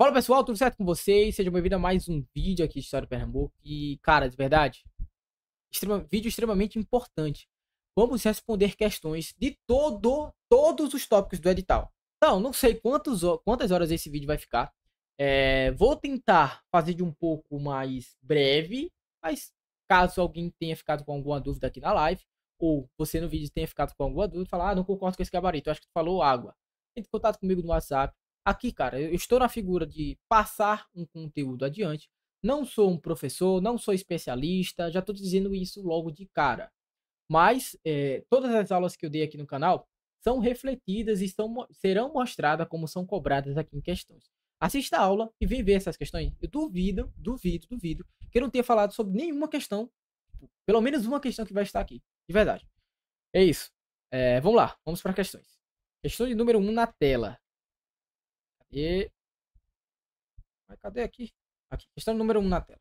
Fala pessoal, tudo certo com vocês? Sejam bem-vindos a mais um vídeo aqui de História de Pernambuco. E, cara, de verdade, vídeo extremamente importante. Vamos responder questões de todos os tópicos do edital. Então, não sei quantas horas esse vídeo vai ficar. Vou tentar fazer de um pouco mais breve, mas caso alguém tenha ficado com alguma dúvida aqui na live, ou você no vídeo tenha ficado com alguma dúvida, falar, não concordo com esse gabarito, eu acho que tu falou água. Entre em contato comigo no WhatsApp. Aqui, cara, eu estou na figura de passar um conteúdo adiante. Não sou um professor, não sou especialista, já estou dizendo isso logo de cara. Mas todas as aulas que eu dei aqui no canal são refletidas e serão mostradas como são cobradas aqui em questões. Assista a aula e vem ver essas questões. Eu duvido que eu não tenha falado sobre nenhuma questão, pelo menos uma questão que vai estar aqui, de verdade. É isso. Vamos lá, vamos para questões. Questão de número 1 na tela. E cadê aqui? Aqui, questão número 1 na tela.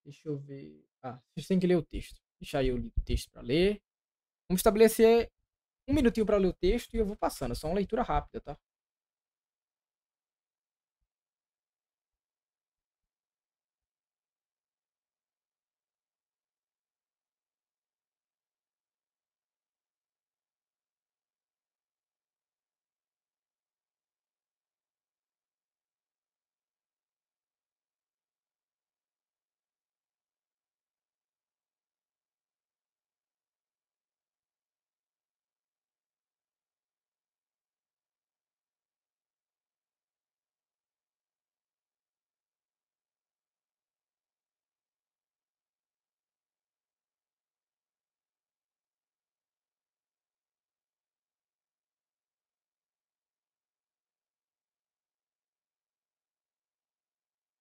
Deixa eu ver. Vocês têm que ler o texto. Deixa eu ler o texto para ler. Vamos estabelecer um minutinho para ler o texto e eu vou passando. É só uma leitura rápida, tá?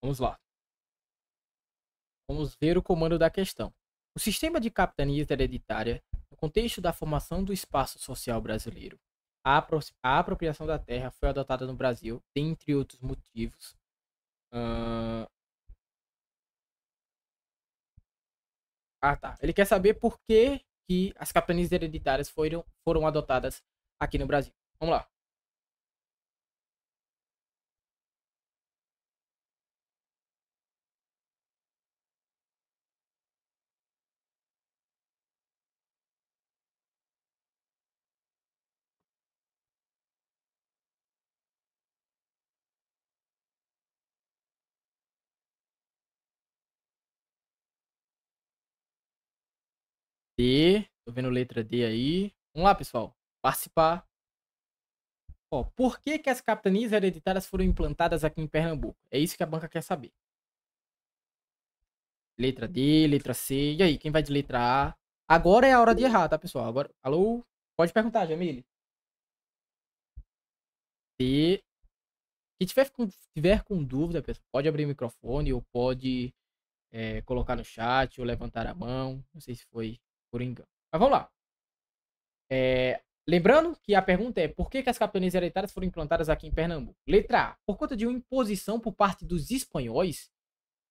Vamos lá. Vamos ver o comando da questão. O sistema de capitanias hereditária, no contexto da formação do espaço social brasileiro, a apropriação da terra foi adotada no Brasil, dentre outros motivos. Tá. Ele quer saber por que as capitanias hereditárias foram adotadas aqui no Brasil. Vamos lá. D. Tô vendo letra D aí. Vamos lá, pessoal. Participar. Ó, por que as capitanias hereditárias foram implantadas aqui em Pernambuco? É isso que a banca quer saber. Letra D, letra C. E aí, quem vai de letra A? Agora é a hora de errar, tá, pessoal? Agora, alô? Pode perguntar, Jamile. D. Quem tiver com dúvida, pessoal, pode abrir o microfone ou pode colocar no chat ou levantar a mão. Não sei se foi por engano. Mas vamos lá. Lembrando que a pergunta é por que as capitanias hereditárias foram implantadas aqui em Pernambuco? Letra A. Por conta de uma imposição por parte dos espanhóis.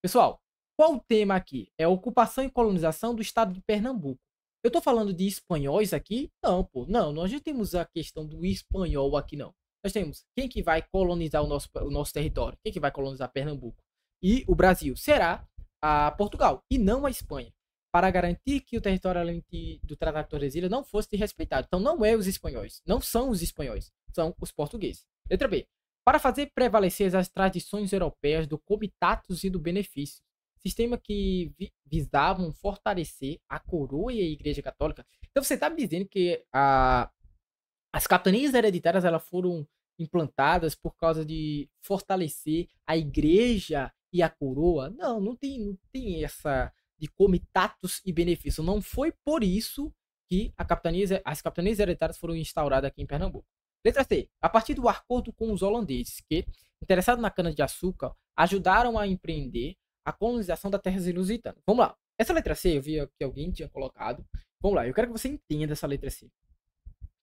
Pessoal, qual o tema aqui? É ocupação e colonização do estado de Pernambuco. Eu tô falando de espanhóis aqui? Não, pô. Não, nós não temos a questão do espanhol aqui, não. Nós temos quem que vai colonizar o nosso território? Quem que vai colonizar Pernambuco? E o Brasil será a Portugal e não a Espanha, para garantir que o território além do Tratado de Tordesilhas não fosse respeitado. Então não é os espanhóis, não são os espanhóis, são os portugueses. Letra B. Para fazer prevalecer as tradições europeias do comitatus e do benefício, sistema que visavam fortalecer a coroa e a Igreja Católica. Então você está me dizendo que as capitanias hereditárias elas foram implantadas por causa de fortalecer a Igreja e a coroa? Não, não tem essa de comitatus e benefício. Não foi por isso que as capitanias hereditárias foram instauradas aqui em Pernambuco. Letra C. A partir do acordo com os holandeses, que, interessados na cana-de-açúcar, ajudaram a empreender a colonização da terra lusitana. Vamos lá. Essa letra C, eu vi que alguém tinha colocado. Vamos lá, eu quero que você entenda essa letra C.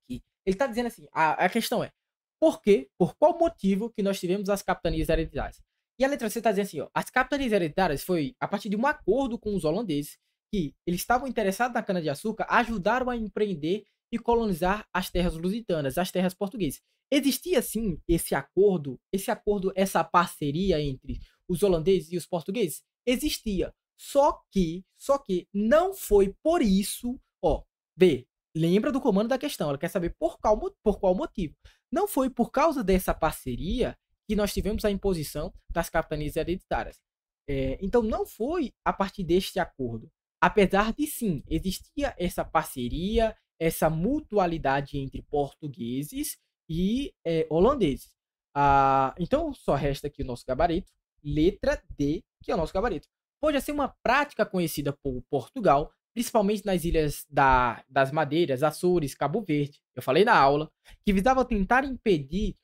Aqui. Ele está dizendo assim, a questão é, por qual motivo que nós tivemos as capitanias hereditárias? E a letra C está dizendo assim, ó, as capitanias hereditárias foi a partir de um acordo com os holandeses, que eles estavam interessados na cana-de-açúcar, ajudaram a empreender e colonizar as terras lusitanas, as terras portuguesas. Existia sim essa parceria entre os holandeses e os portugueses? Existia. Só que não foi por isso, ó, vê, lembra do comando da questão, ela quer saber por qual motivo. Não foi por causa dessa parceria que nós tivemos a imposição das capitanias hereditárias. Então não foi a partir deste acordo. Apesar de sim, existia essa parceria, essa mutualidade entre portugueses e holandeses. Então só resta aqui o nosso gabarito, letra D, que é o nosso gabarito. Pode ser uma prática conhecida por Portugal, principalmente nas ilhas das Madeiras, Açores, Cabo Verde, eu falei na aula, que visava tentar impedir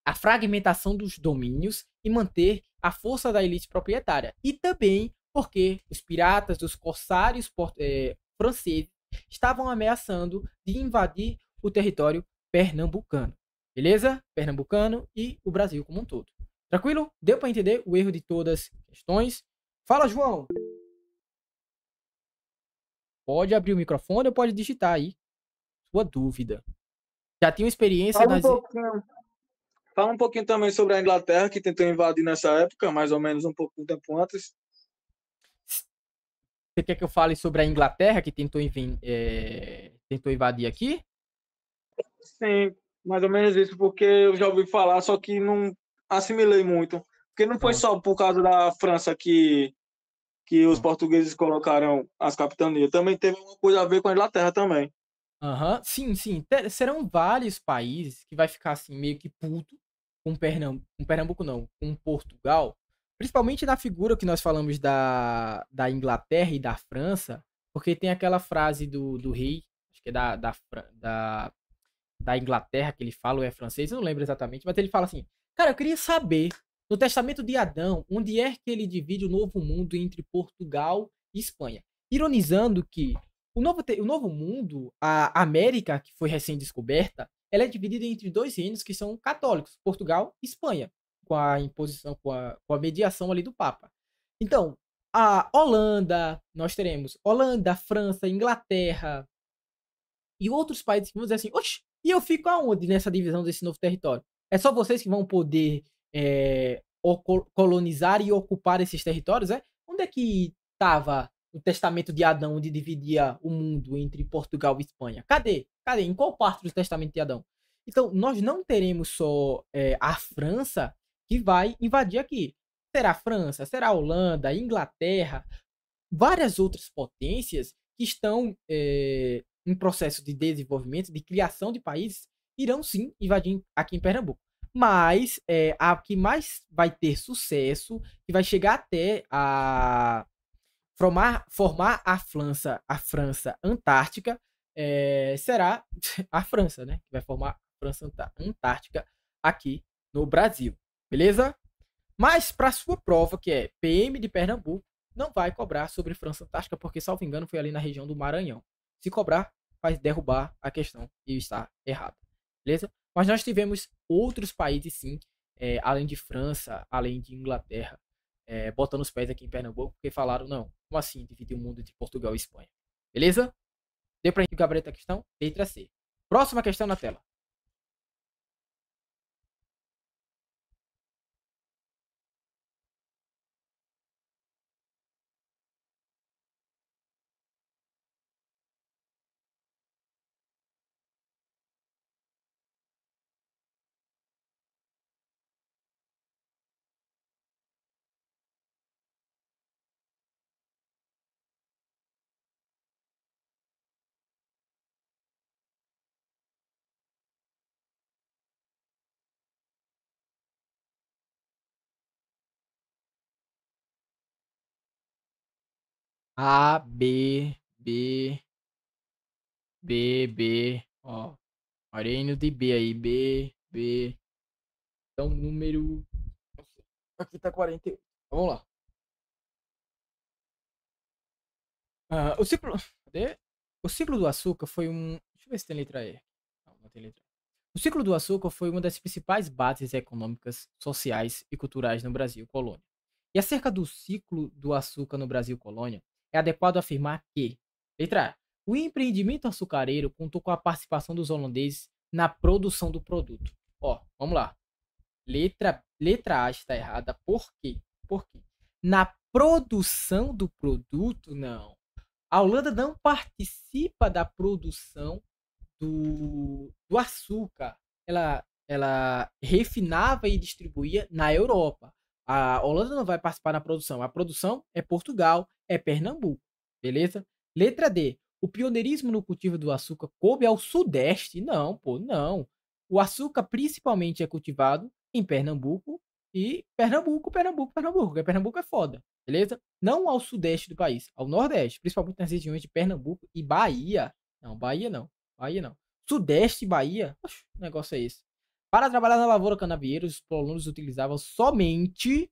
a fragmentação dos domínios e manter a força da elite proprietária. E também porque os piratas, os corsários franceses estavam ameaçando de invadir o território pernambucano. Beleza? Pernambucano e o Brasil como um todo. Tranquilo? Deu para entender o erro de todas as questões? Fala, João! Pode abrir o microfone ou pode digitar aí sua dúvida. Já tinha experiência nas... Fala um pouquinho também sobre a Inglaterra, que tentou invadir nessa época, mais ou menos um pouco de tempo antes. Você quer que eu fale sobre a Inglaterra, que tentou invadir aqui? Sim, mais ou menos isso, porque eu já ouvi falar, só que não assimilei muito. Porque não foi só por causa da França que os portugueses colocaram as capitanias. Também teve uma coisa a ver com a Inglaterra também. Sim. Serão vários países que vai ficar assim meio que puto com Pernambuco não, com Portugal, principalmente na figura que nós falamos da Inglaterra e da França, porque tem aquela frase do rei, acho que é da Inglaterra que ele fala, ou é francês, eu não lembro exatamente, mas ele fala assim, cara, eu queria saber, no Testamento de Adão, onde é que ele divide o Novo Mundo entre Portugal e Espanha? Ironizando que o Novo Mundo, a América, que foi recém-descoberta, ela é dividida entre dois reinos que são católicos, Portugal e Espanha, com a imposição, com a mediação ali do Papa. Então, a Holanda, nós teremos Holanda, França, Inglaterra e outros países que vão dizer assim, oxe, e eu fico aonde nessa divisão desse novo território? É só vocês que vão poder colonizar e ocupar esses territórios, é? Onde é que estava o testamento de Adão, onde dividia o mundo entre Portugal e Espanha? Cadê? Em qual parte do testamento de Adão? Então, nós não teremos só a França que vai invadir aqui. Será a França, será a Holanda, a Inglaterra, várias outras potências que estão em processo de desenvolvimento, de criação de países, irão sim invadir aqui em Pernambuco. Mas a que mais vai ter sucesso, que vai chegar até a formar a França Antártica, será a França, né? Que vai formar a França Antártica aqui no Brasil. Beleza? Mas para sua prova, que é PM de Pernambuco, não vai cobrar sobre França Antártica, porque, salvo engano, foi ali na região do Maranhão. Se cobrar, vai derrubar a questão e está errado. Beleza? Mas nós tivemos outros países, sim, além de França, além de Inglaterra, botando os pés aqui em Pernambuco, porque falaram, não, como assim dividir o mundo entre Portugal e Espanha? Beleza? Deu para entender, Gabriel, a questão? Letra C. Próxima questão na tela. A, B, B, B, B, ó. Olha de B aí, B, B. Então, número... Aqui tá 48. Vamos lá. O ciclo... Cadê? O ciclo do açúcar foi um... Deixa eu ver se tem letra E. Não tem letra E. O ciclo do açúcar foi uma das principais bases econômicas, sociais e culturais no Brasil, colônia. E acerca do ciclo do açúcar no Brasil, colônia, é adequado afirmar que, letra A, O empreendimento açucareiro contou com a participação dos holandeses na produção do produto. Ó, vamos lá. Letra A está errada. Por quê? Porque na produção do produto, não. A Holanda não participa da produção do açúcar. Ela refinava e distribuía na Europa. A Holanda não vai participar da produção. A produção é Portugal, é Pernambuco. Beleza? Letra D. O pioneirismo no cultivo do açúcar coube ao Sudeste? Não, pô, não. O açúcar principalmente é cultivado em Pernambuco e Pernambuco. Pernambuco é foda, beleza? Não ao Sudeste do país, ao Nordeste, principalmente nas regiões de Pernambuco e Bahia. Não, Bahia não. Bahia não. Sudeste e Bahia? Oxe, que negócio é esse? Para trabalhar na lavoura canavieira, os colonos utilizavam somente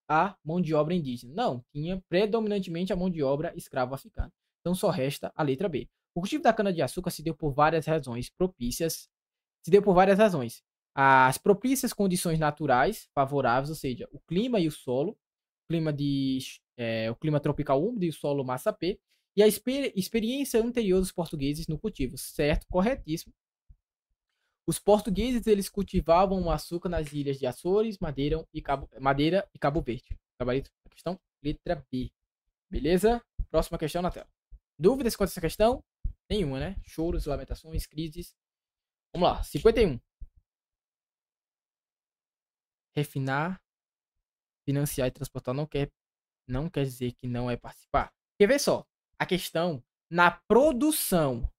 a mão de obra indígena. Não, tinha predominantemente a mão de obra escravo africana. Então só resta a letra B. O cultivo da cana-de-açúcar se deu por várias razões propícias. As propícias condições naturais favoráveis, ou seja, o clima e o solo, o clima tropical úmido e o solo massapê, e a experiência anterior dos portugueses no cultivo. Certo, corretíssimo. Os portugueses eles cultivavam o açúcar nas ilhas de Açores, Madeira e Cabo Verde. Gabarito da questão, letra B. Beleza? Próxima questão na tela. Dúvidas quanto a essa questão? Nenhuma, né? Choros, lamentações, crises. Vamos lá, 51. Refinar, financiar e transportar não quer dizer que não é participar. Quer ver só? A questão na produção.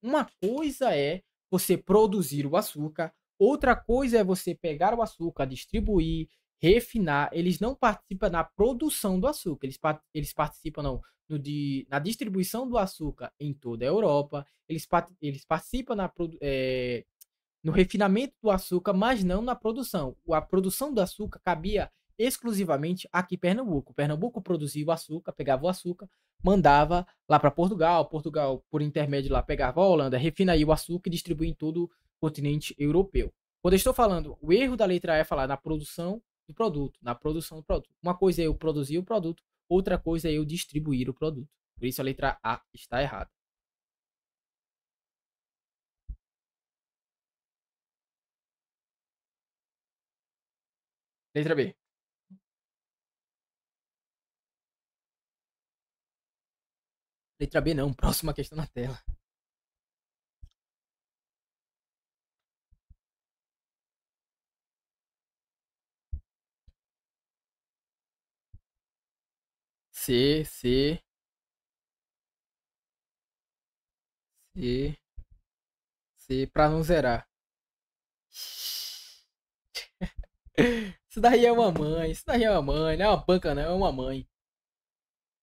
Uma coisa é você produzir o açúcar, outra coisa é você pegar o açúcar, distribuir, refinar. Eles não participam na produção do açúcar, eles participam na distribuição do açúcar em toda a Europa, eles participam no refinamento do açúcar, mas não na produção. A produção do açúcar cabia exclusivamente aqui em Pernambuco. Pernambuco produzia o açúcar, pegava o açúcar, mandava lá para Portugal. Portugal, por intermédio lá, pegava a Holanda, refinaria o açúcar e distribuía em todo o continente europeu. Quando eu estou falando, o erro da letra A é falar na produção do produto. Uma coisa é eu produzir o produto, outra coisa é eu distribuir o produto. Por isso a letra A está errada. Letra B. Letra B não, próxima questão na tela. C pra não zerar. Isso daí é uma mãe, não é uma banca não, é uma mãe.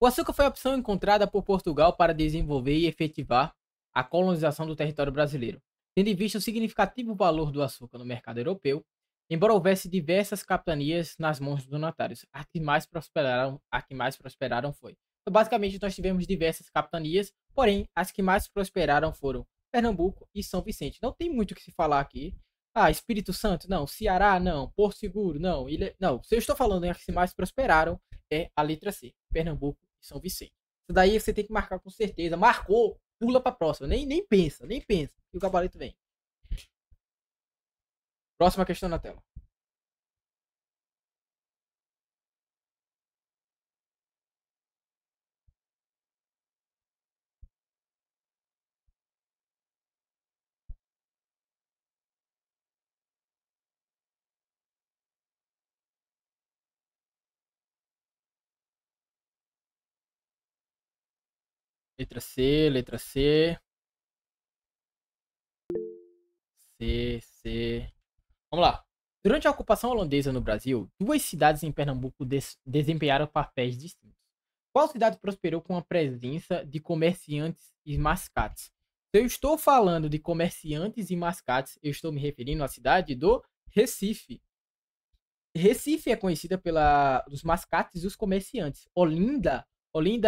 O açúcar foi a opção encontrada por Portugal para desenvolver e efetivar a colonização do território brasileiro, tendo em vista o significativo valor do açúcar no mercado europeu, embora houvesse diversas capitanias nas mãos dos donatários. A que mais prosperaram foi. Então, basicamente, nós tivemos diversas capitanias, porém, as que mais prosperaram foram Pernambuco e São Vicente. Não tem muito o que se falar aqui. Ah, Espírito Santo, não. Ceará, não. Porto Seguro, não. Não, se eu estou falando em as que mais prosperaram, é a letra C. Pernambuco e São Vicente. Isso daí você tem que marcar com certeza. Marcou, pula para a próxima. Nem pensa. E o gabarito vem. Próxima questão na tela. Letra C. Vamos lá. Durante a ocupação holandesa no Brasil, duas cidades em Pernambuco desempenharam papéis distintos. Qual cidade prosperou com a presença de comerciantes e mascates? Se eu estou falando de comerciantes e mascates, eu estou me referindo à cidade do Recife. Recife é conhecida pelos mascates e os comerciantes. Olinda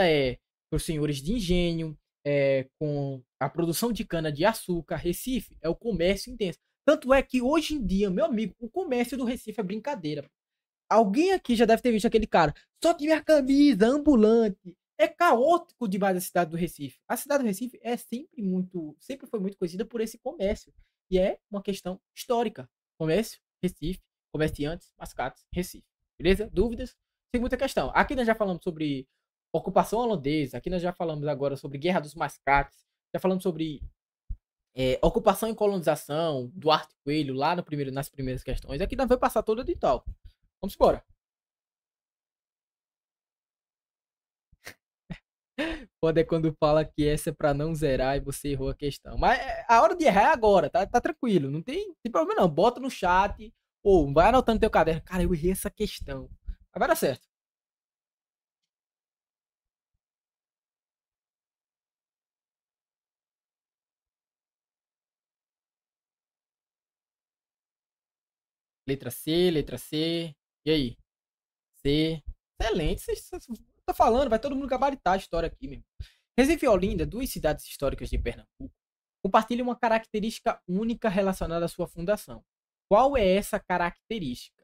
é para os senhores de engenho, com a produção de cana-de-açúcar. Recife é o comércio intenso. Tanto é que hoje em dia, meu amigo, o comércio do Recife é brincadeira. Alguém aqui já deve ter visto aquele cara. Só que minha camisa ambulante. É caótico demais a cidade do Recife. A cidade do Recife é sempre foi muito conhecida por esse comércio. E é uma questão histórica. Comércio, Recife, comerciantes, mascates, Recife. Beleza? Dúvidas? Sem muita questão. Aqui nós já falamos sobre ocupação holandesa. Aqui nós já falamos agora sobre Guerra dos Mascates. Já falamos sobre ocupação e colonização, Duarte Coelho, lá nas primeiras questões. Aqui nós vamos passar toda de tal. Vamos embora. Pode é quando fala que essa é pra não zerar e você errou a questão. Mas a hora de errar é agora, tá tranquilo. Não tem problema não. Bota no chat ou vai anotando no teu caderno. Cara, eu errei essa questão. Mas vai dar certo. Letra C, letra C. E aí? C. Excelente. Tô falando, vai todo mundo gabaritar a história aqui mesmo. Recife e Olinda, duas cidades históricas de Pernambuco, compartilham uma característica única relacionada à sua fundação. Qual é essa característica?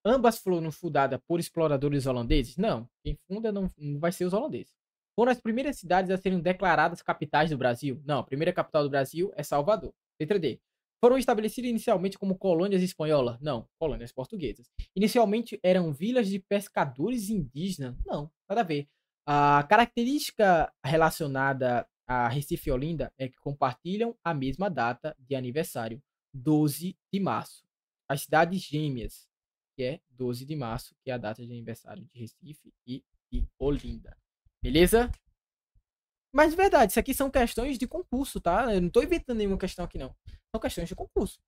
Ambas foram fundadas por exploradores holandeses? Não. Quem funda não vai ser os holandeses. Foram as primeiras cidades a serem declaradas capitais do Brasil? Não. A primeira capital do Brasil é Salvador. Letra D. Foram estabelecidas inicialmente como colônias espanholas? Não. Colônias portuguesas. Inicialmente eram vilas de pescadores indígenas? Não. Nada a ver. A característica relacionada a Recife e Olinda é que compartilham a mesma data de aniversário, 12 de março. As cidades gêmeas, que é 12 de março, que é a data de aniversário de Recife e Olinda. Beleza? Mas de verdade, isso aqui são questões de concurso, tá? Eu não tô inventando nenhuma questão aqui, não. São questões de concurso.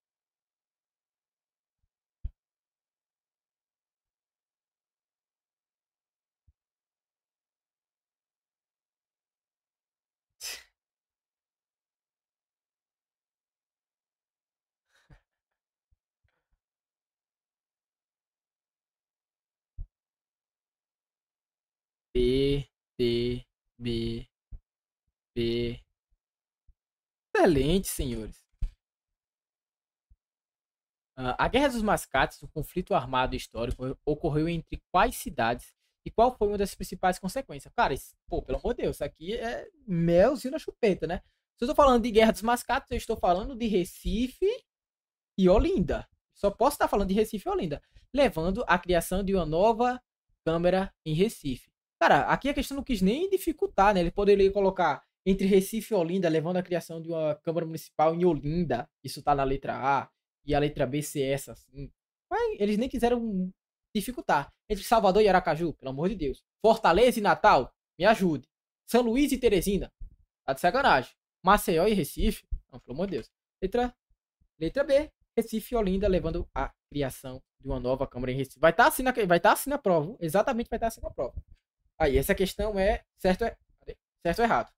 B, D, B, B. Excelente, senhores. A Guerra dos Mascates, o conflito armado histórico, ocorreu entre quais cidades e qual foi uma das principais consequências? Cara, pô, pelo amor de Deus, isso aqui é melzinho na chupeta, né? Se eu estou falando de Guerra dos Mascates, eu estou falando de Recife e Olinda. Só posso estar falando de Recife e Olinda, levando à criação de uma nova Câmara em Recife. Cara, aqui a questão não quis nem dificultar, né? Ele poderia colocar entre Recife e Olinda, levando à criação de uma Câmara Municipal em Olinda. Isso tá na letra A. E a letra B ser essa, assim. Mas eles nem quiseram dificultar. Entre Salvador e Aracaju, pelo amor de Deus. Fortaleza e Natal, me ajude. São Luís e Teresina, tá de sacanagem. Maceió e Recife, não, pelo amor de Deus. Letra B, Recife e Olinda, levando à criação de uma nova Câmara em Recife. Vai estar assim na prova. Exatamente vai estar assim na prova. Aí, essa questão é certo ou errado.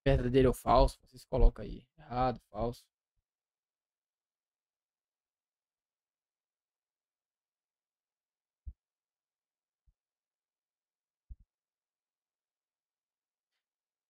Verdadeiro ou falso? Vocês colocam aí. Errado, falso.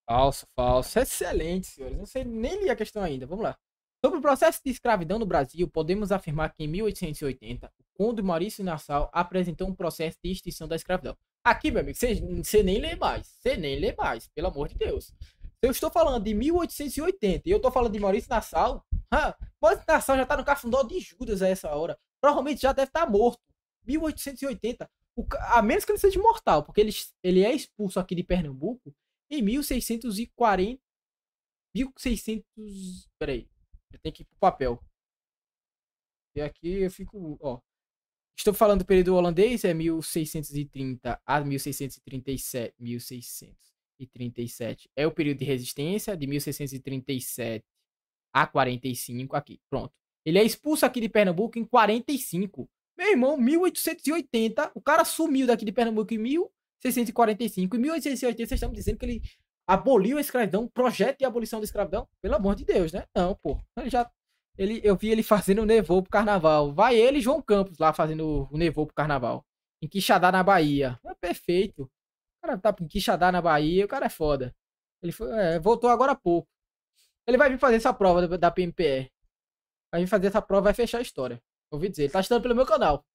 Falso, falso. Excelente, senhores. Não sei nem li a questão ainda. Vamos lá. Sobre o processo de escravidão no Brasil, podemos afirmar que em 1880, o Conde Maurício Nassau apresentou um processo de extinção da escravidão. Aqui, meu amigo, você nem lê mais. Você nem lê mais, pelo amor de Deus. Eu estou falando de 1880 e eu estou falando de Maurício Nassau. Maurício Nassau já está no cafundó de Judas a essa hora. Provavelmente já deve estar morto. 1880. A menos que ele seja mortal, porque ele é expulso aqui de Pernambuco em 1640. 1600. Peraí. Eu tenho que ir pro papel. E aqui eu fico. Ó. Estou falando do período holandês, é 1630 a 1637. 1637 é o período de resistência, de 1637 a 45. Aqui, pronto. Ele é expulso aqui de Pernambuco em 45. Meu irmão, 1880. O cara sumiu daqui de Pernambuco em 1645. Em 1880, vocês estão me dizendo que ele aboliu a escravidão, projeto de abolição da escravidão? Pelo amor de Deus, né? Não, pô. Eu vi ele fazendo o nevô pro carnaval. Vai ele e João Campos lá fazendo o nevô pro carnaval. Em Quixadá, na Bahia. É perfeito. O cara tá em Quixadá, na Bahia, o cara é foda. Ele foi, voltou agora há pouco. Ele vai vir fazer essa prova da PMPE. Vai vir fazer essa prova, vai fechar a história. Ouvi dizer, ele tá estudando pelo meu canal.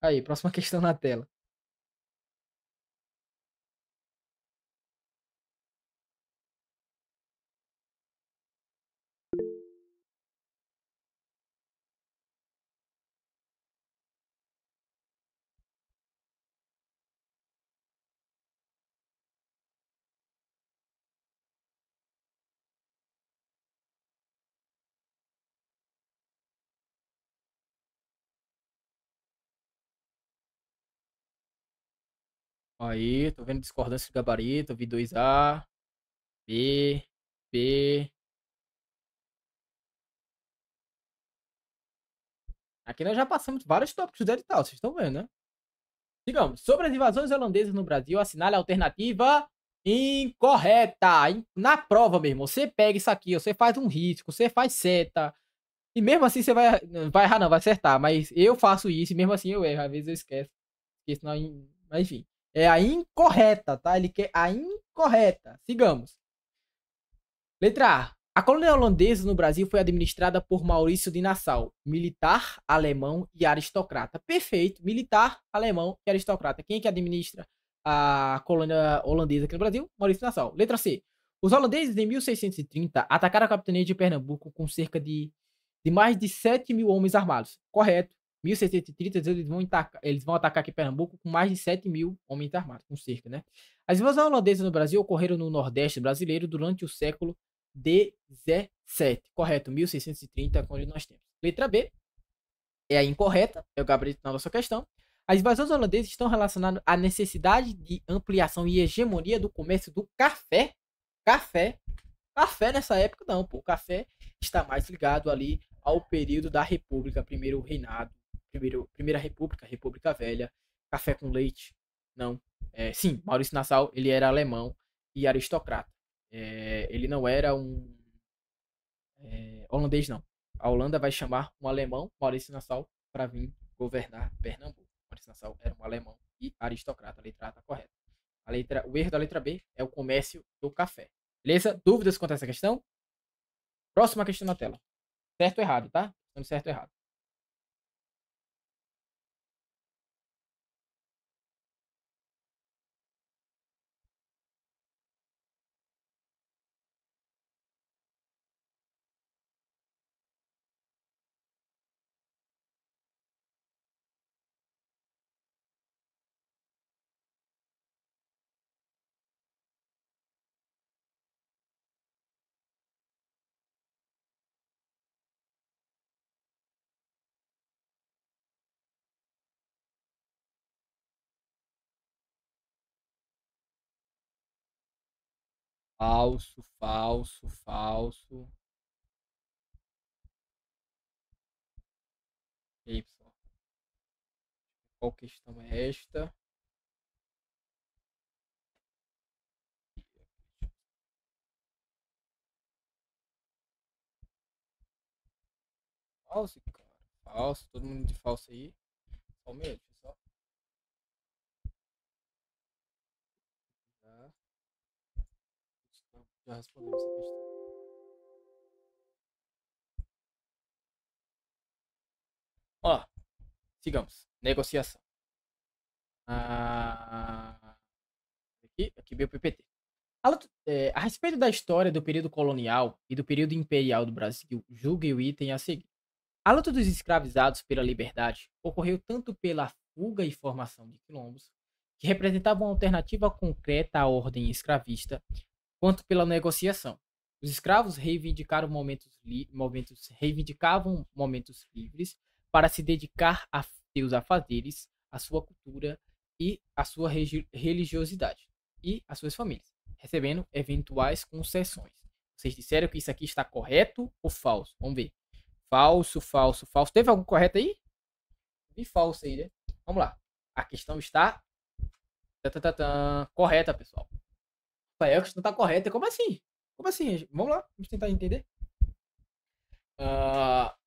Aí, próxima questão na tela. Aí, tô vendo discordância de gabarito, vi 2A, B, B. Aqui nós já passamos vários tópicos do edital, vocês estão vendo, né? Digamos, sobre as invasões holandesas no Brasil, assinale a alternativa incorreta. Na prova mesmo, você pega isso aqui, você faz um risco, você faz seta. E mesmo assim você vai errar, não, vai acertar. Mas eu faço isso e mesmo assim eu erro. Às vezes eu esqueço. Mas enfim. É a incorreta, tá? Ele quer a incorreta. Sigamos. Letra A. A colônia holandesa no Brasil foi administrada por Maurício de Nassau, militar, alemão e aristocrata. Perfeito, militar, alemão e aristocrata. Quem é que administra a colônia holandesa aqui no Brasil? Maurício de Nassau. Letra C. Os holandeses, em 1630, atacaram a capitania de Pernambuco com cerca de mais de 7 mil homens armados. Correto. 1630, eles vão atacar aqui Pernambuco com mais de 7 mil homens armados, com cerca, né? As invasões holandesas no Brasil ocorreram no Nordeste brasileiro durante o século 17. Correto, 1630, onde nós temos. Letra B é a incorreta, é o gabarito na nossa questão. As invasões holandesas estão relacionadas à necessidade de ampliação e hegemonia do comércio do café. Café nessa época não, pô. O café está mais ligado ali ao período da República, primeiro reinado, primeira República, República Velha, café com leite. Não. Sim, Maurício Nassau, ele era alemão e aristocrata. Ele não era um holandês, não. A Holanda vai chamar um alemão, Maurício Nassau, para vir governar Pernambuco. Maurício Nassau era um alemão e aristocrata. A letra A está correta. O erro da letra B é o comércio do café. Beleza? Dúvidas quanto a essa questão? Próxima questão na tela. Certo ou errado, tá? Estamos certo ou errado. Falso, falso, falso. E aí, pessoal? Qual questão é esta? Falso, cara. Falso. Todo mundo de falso aí. Só um minuto, só. Já respondemos essa questão. Ó, sigamos. Negociação. Aqui veio o PPT. A respeito da história do período colonial e do período imperial do Brasil, julgue o item a seguir. A luta dos escravizados pela liberdade ocorreu tanto pela fuga e formação de quilombos, que representavam uma alternativa concreta à ordem escravista, quanto pela negociação. Os escravos reivindicavam momentos livres para se dedicar a seus afazeres, a sua cultura e a sua religiosidade e as suas famílias, recebendo eventuais concessões. Vocês disseram que isso aqui está correto ou falso? Vamos ver. Falso, falso, falso. Teve algum correto aí? Vi falso aí, né? Vamos lá. A questão está correta, pessoal. A questão está correta. Como assim? Como assim? Vamos lá. Vamos tentar entender.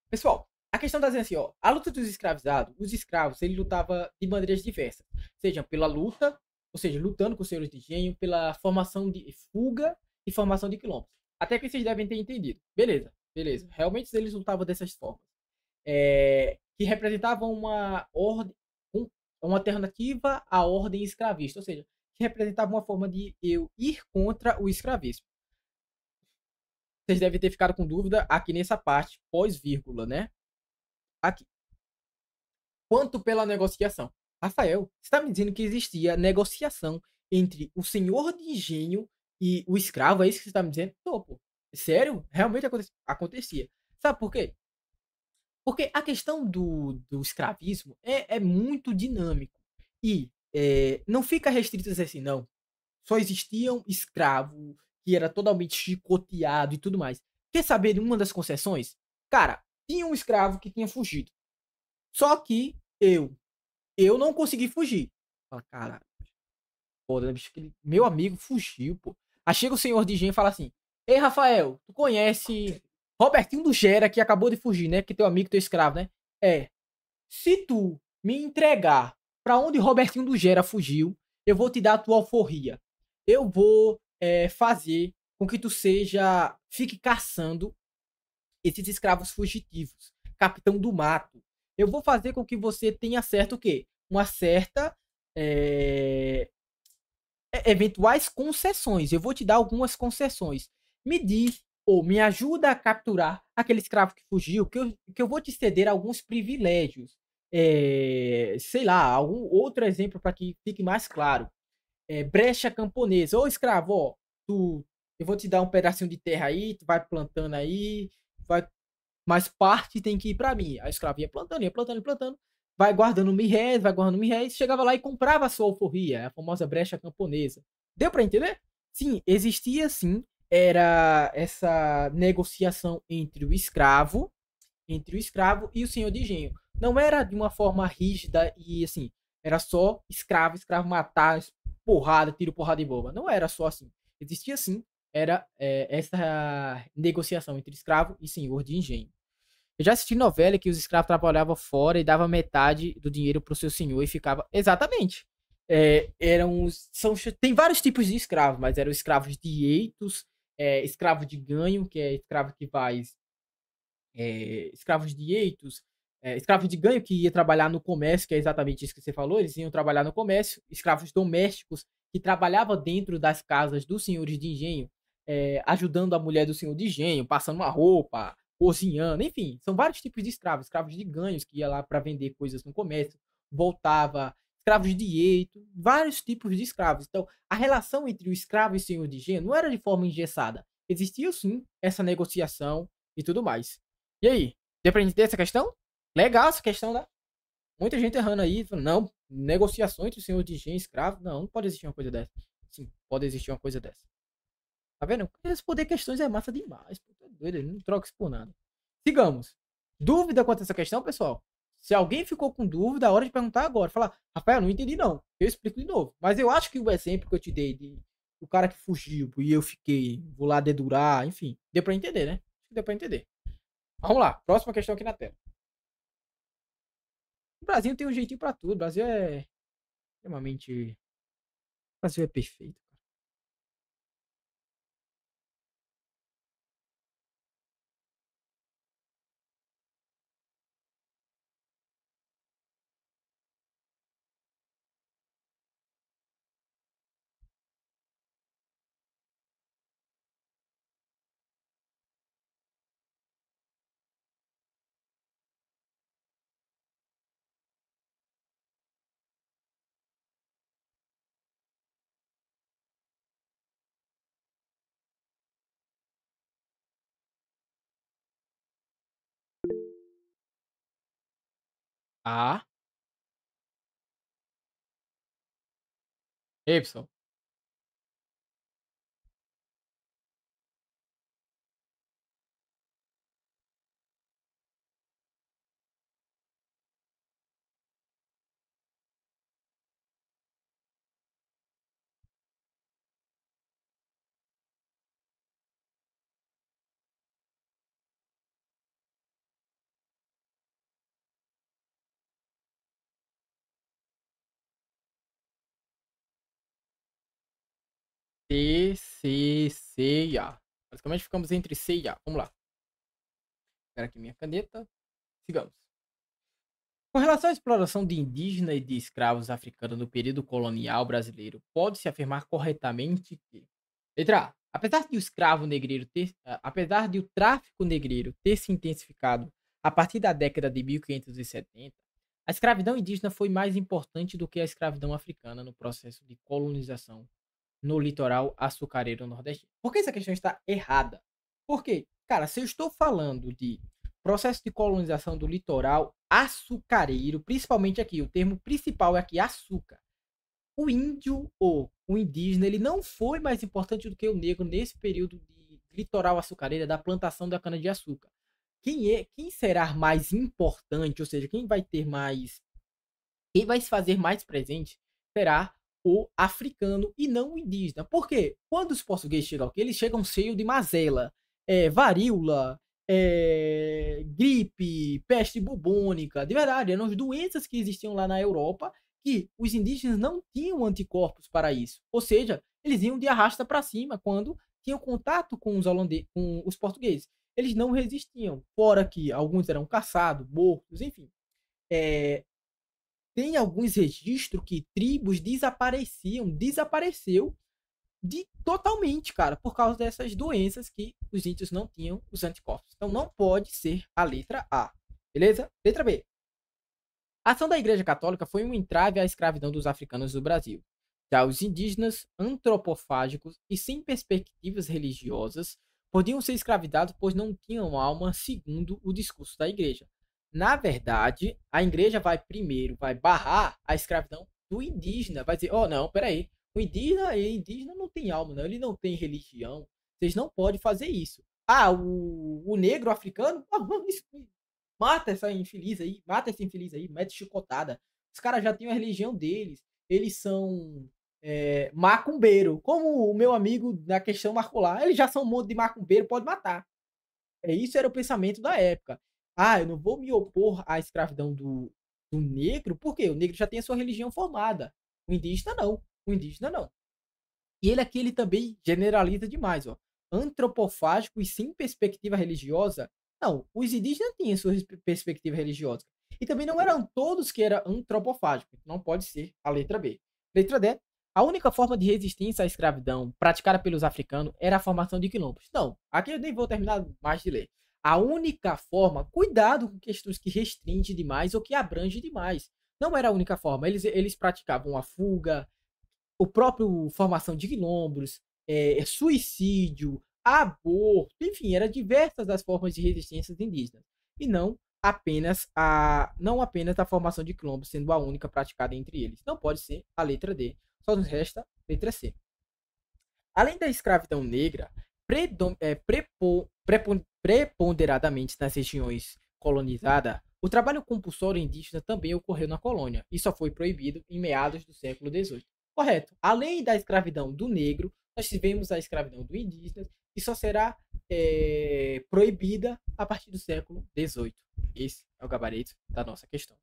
Pessoal, a questão está dizendo assim, ó. A luta dos escravizados, os escravos, ele lutava de maneiras diversas. Seja pela luta ou seja, lutando com os senhores de engenho pela formação de fuga e formação de quilombos. Até que vocês devem ter entendido. Beleza, beleza. Realmente eles lutavam dessas formas. Que representavam uma ordem, uma alternativa à ordem escravista, ou seja, que representava uma forma de eu ir contra o escravismo. Vocês devem ter ficado com dúvida aqui nessa parte pós-vírgula, né? Aqui. Quanto pela negociação. Rafael, você está me dizendo que existia negociação entre o senhor de engenho e o escravo? É isso que você está me dizendo? Tô, pô. Sério? Realmente acontecia. Sabe por quê? Porque a questão do escravismo é muito dinâmico. E não fica restrito assim, não. Só existia um escravo que era totalmente chicoteado e tudo mais. Quer saber de uma das concessões? Cara, tinha um escravo que tinha fugido. Só que eu não consegui fugir. Fala, cara, pô, meu amigo fugiu, pô. Aí chega o senhor de engenho e fala assim: Ei, Rafael, tu conhece Robertinho do Gera que acabou de fugir, né? Que teu amigo, teu escravo, né? É. Se tu me entregar pra onde Robertinho do Gera fugiu, eu vou te dar a tua alforria. Eu vou fazer com que tu fique caçando esses escravos fugitivos, capitão do mato. Eu vou fazer com que você tenha certo o quê? Uma certa eventuais concessões. Eu vou te dar algumas concessões. Me diz ou me ajuda a capturar aquele escravo que fugiu, que eu vou te ceder alguns privilégios. Sei lá, algum outro exemplo para que fique mais claro. Brecha camponesa. Ô escravo, ó, eu vou te dar um pedacinho de terra aí, tu vai plantando aí, vai, mas parte tem que ir para mim. A escrava ia plantando, plantando, vai guardando mil réis, chegava lá e comprava a sua alforria, a famosa brecha camponesa. Deu para entender? Sim, existia sim, era essa negociação entre o escravo e o senhor de engenho. Não era de uma forma rígida e assim, era só escravo matar, porrada, tiro, porrada e bomba. Não era só assim. Existia sim, era essa negociação entre escravo e senhor de engenho. Eu já assisti novela que os escravos trabalhavam fora e dava metade do dinheiro pro seu senhor e ficava. Exatamente. Tem vários tipos de escravos, mas eram escravos de eitos, escravo de ganho, que é escravo que faz. Escravos de eitos, escravo de ganho que ia trabalhar no comércio, que é exatamente isso que você falou, eles iam trabalhar no comércio, escravos domésticos que trabalhavam dentro das casas dos senhores de engenho, ajudando a mulher do senhor de engenho, passando uma roupa, cozinhando, enfim, são vários tipos de escravos de ganhos que ia lá para vender coisas no comércio, voltava, escravos de eito, vários tipos de escravos. Então, a relação entre o escravo e o senhor de engenho não era de forma engessada. Existia sim essa negociação e tudo mais. E aí? Deu pra entender essa questão? Legal essa questão, né? Muita gente errando aí, falando, não, negociações entre o senhor de engenho e escravo. Não, não pode existir uma coisa dessa. Sim, pode existir uma coisa dessa. Tá vendo? Responder questões é massa demais. Pô, tá doido, não troca isso por nada. Sigamos. Dúvida quanto a essa questão, pessoal? Se alguém ficou com dúvida, é hora de perguntar agora. Falar, Rafael, não entendi não. Eu explico de novo. Mas eu acho que o exemplo que eu te dei do cara que fugiu e eu fiquei, vou lá dedurar, enfim, deu pra entender, né? Deu pra entender. Vamos lá, próxima questão aqui na tela. O Brasil tem um jeitinho pra tudo. O Brasil é extremamente. O Brasil é perfeito. A, Y. C, C, C e A. Basicamente ficamos entre C e A. Vamos lá. Pegar aqui minha caneta. Sigamos. Com relação à exploração de indígenas e de escravos africanos no período colonial brasileiro, pode-se afirmar corretamente que, letra A, apesar de o tráfico negreiro ter se intensificado a partir da década de 1570, a escravidão indígena foi mais importante do que a escravidão africana no processo de colonização no litoral açucareiro nordestino. Por que essa questão está errada? Porque, cara, se eu estou falando de processo de colonização do litoral açucareiro, principalmente aqui, o termo principal é aqui açúcar. O índio ou o indígena, ele não foi mais importante do que o negro nesse período de litoral açucareiro, da plantação da cana-de-açúcar. Quem será mais importante, ou seja, quem vai se fazer mais presente será o africano e não o indígena. Por quê? Quando os portugueses chegam aqui, eles chegam cheios de mazela, varíola, gripe, peste bubônica. De verdade, eram as doenças que existiam lá na Europa que os indígenas não tinham anticorpos para isso. Ou seja, eles iam de arrasta para cima quando tinham contato com com os portugueses. Eles não resistiam. Fora que alguns eram caçados, mortos, enfim. É, tem alguns registros que tribos desapareceu totalmente, cara, por causa dessas doenças que os índios não tinham os anticorpos. Então não pode ser a letra A. Beleza? Letra B. A ação da Igreja Católica foi um entrave à escravidão dos africanos do Brasil. Já os indígenas, antropofágicos e sem perspectivas religiosas, podiam ser escravizados pois não tinham alma, segundo o discurso da Igreja. Na verdade, a Igreja vai barrar a escravidão do indígena, vai dizer, oh não, peraí, o indígena não tem alma, não, ele não tem religião, vocês não podem fazer isso. Ah, o negro africano, mata mata esse infeliz aí, mete chicotada. Os caras já têm a religião deles. Eles são macumbeiro. Como o meu amigo na questão marcou lá. Eles já são um monte de macumbeiro, pode matar. Isso era o pensamento da época. Ah, eu não vou me opor à escravidão do negro, porque o negro já tem a sua religião formada. O indígena não. O indígena não. E ele aqui ele também generaliza demais, ó. Antropofágico e sem perspectiva religiosa. Não, os indígenas tinham sua perspectiva religiosa. E também não eram todos que eram antropofágicos. Não pode ser a letra B. Letra D. A única forma de resistência à escravidão praticada pelos africanos era a formação de quilombos. Não, aqui eu nem vou terminar mais de ler. A única forma, cuidado com questões que restringem demais ou que abrangem demais. Não era a única forma. Eles praticavam a fuga, o próprio formação de quilombos, suicídio, aborto, enfim, eram diversas as formas de resistência indígenas. E não apenas a formação de quilombos sendo a única praticada entre eles. Não pode ser a letra D. Só nos resta a letra C. Além da escravidão negra, preponderadamente nas regiões colonizadas, o trabalho compulsório indígena também ocorreu na colônia e só foi proibido em meados do século XVIII. Correto. Além da escravidão do negro, nós tivemos a escravidão do indígena, que só será proibida a partir do século XVIII. Esse é o gabarito da nossa questão.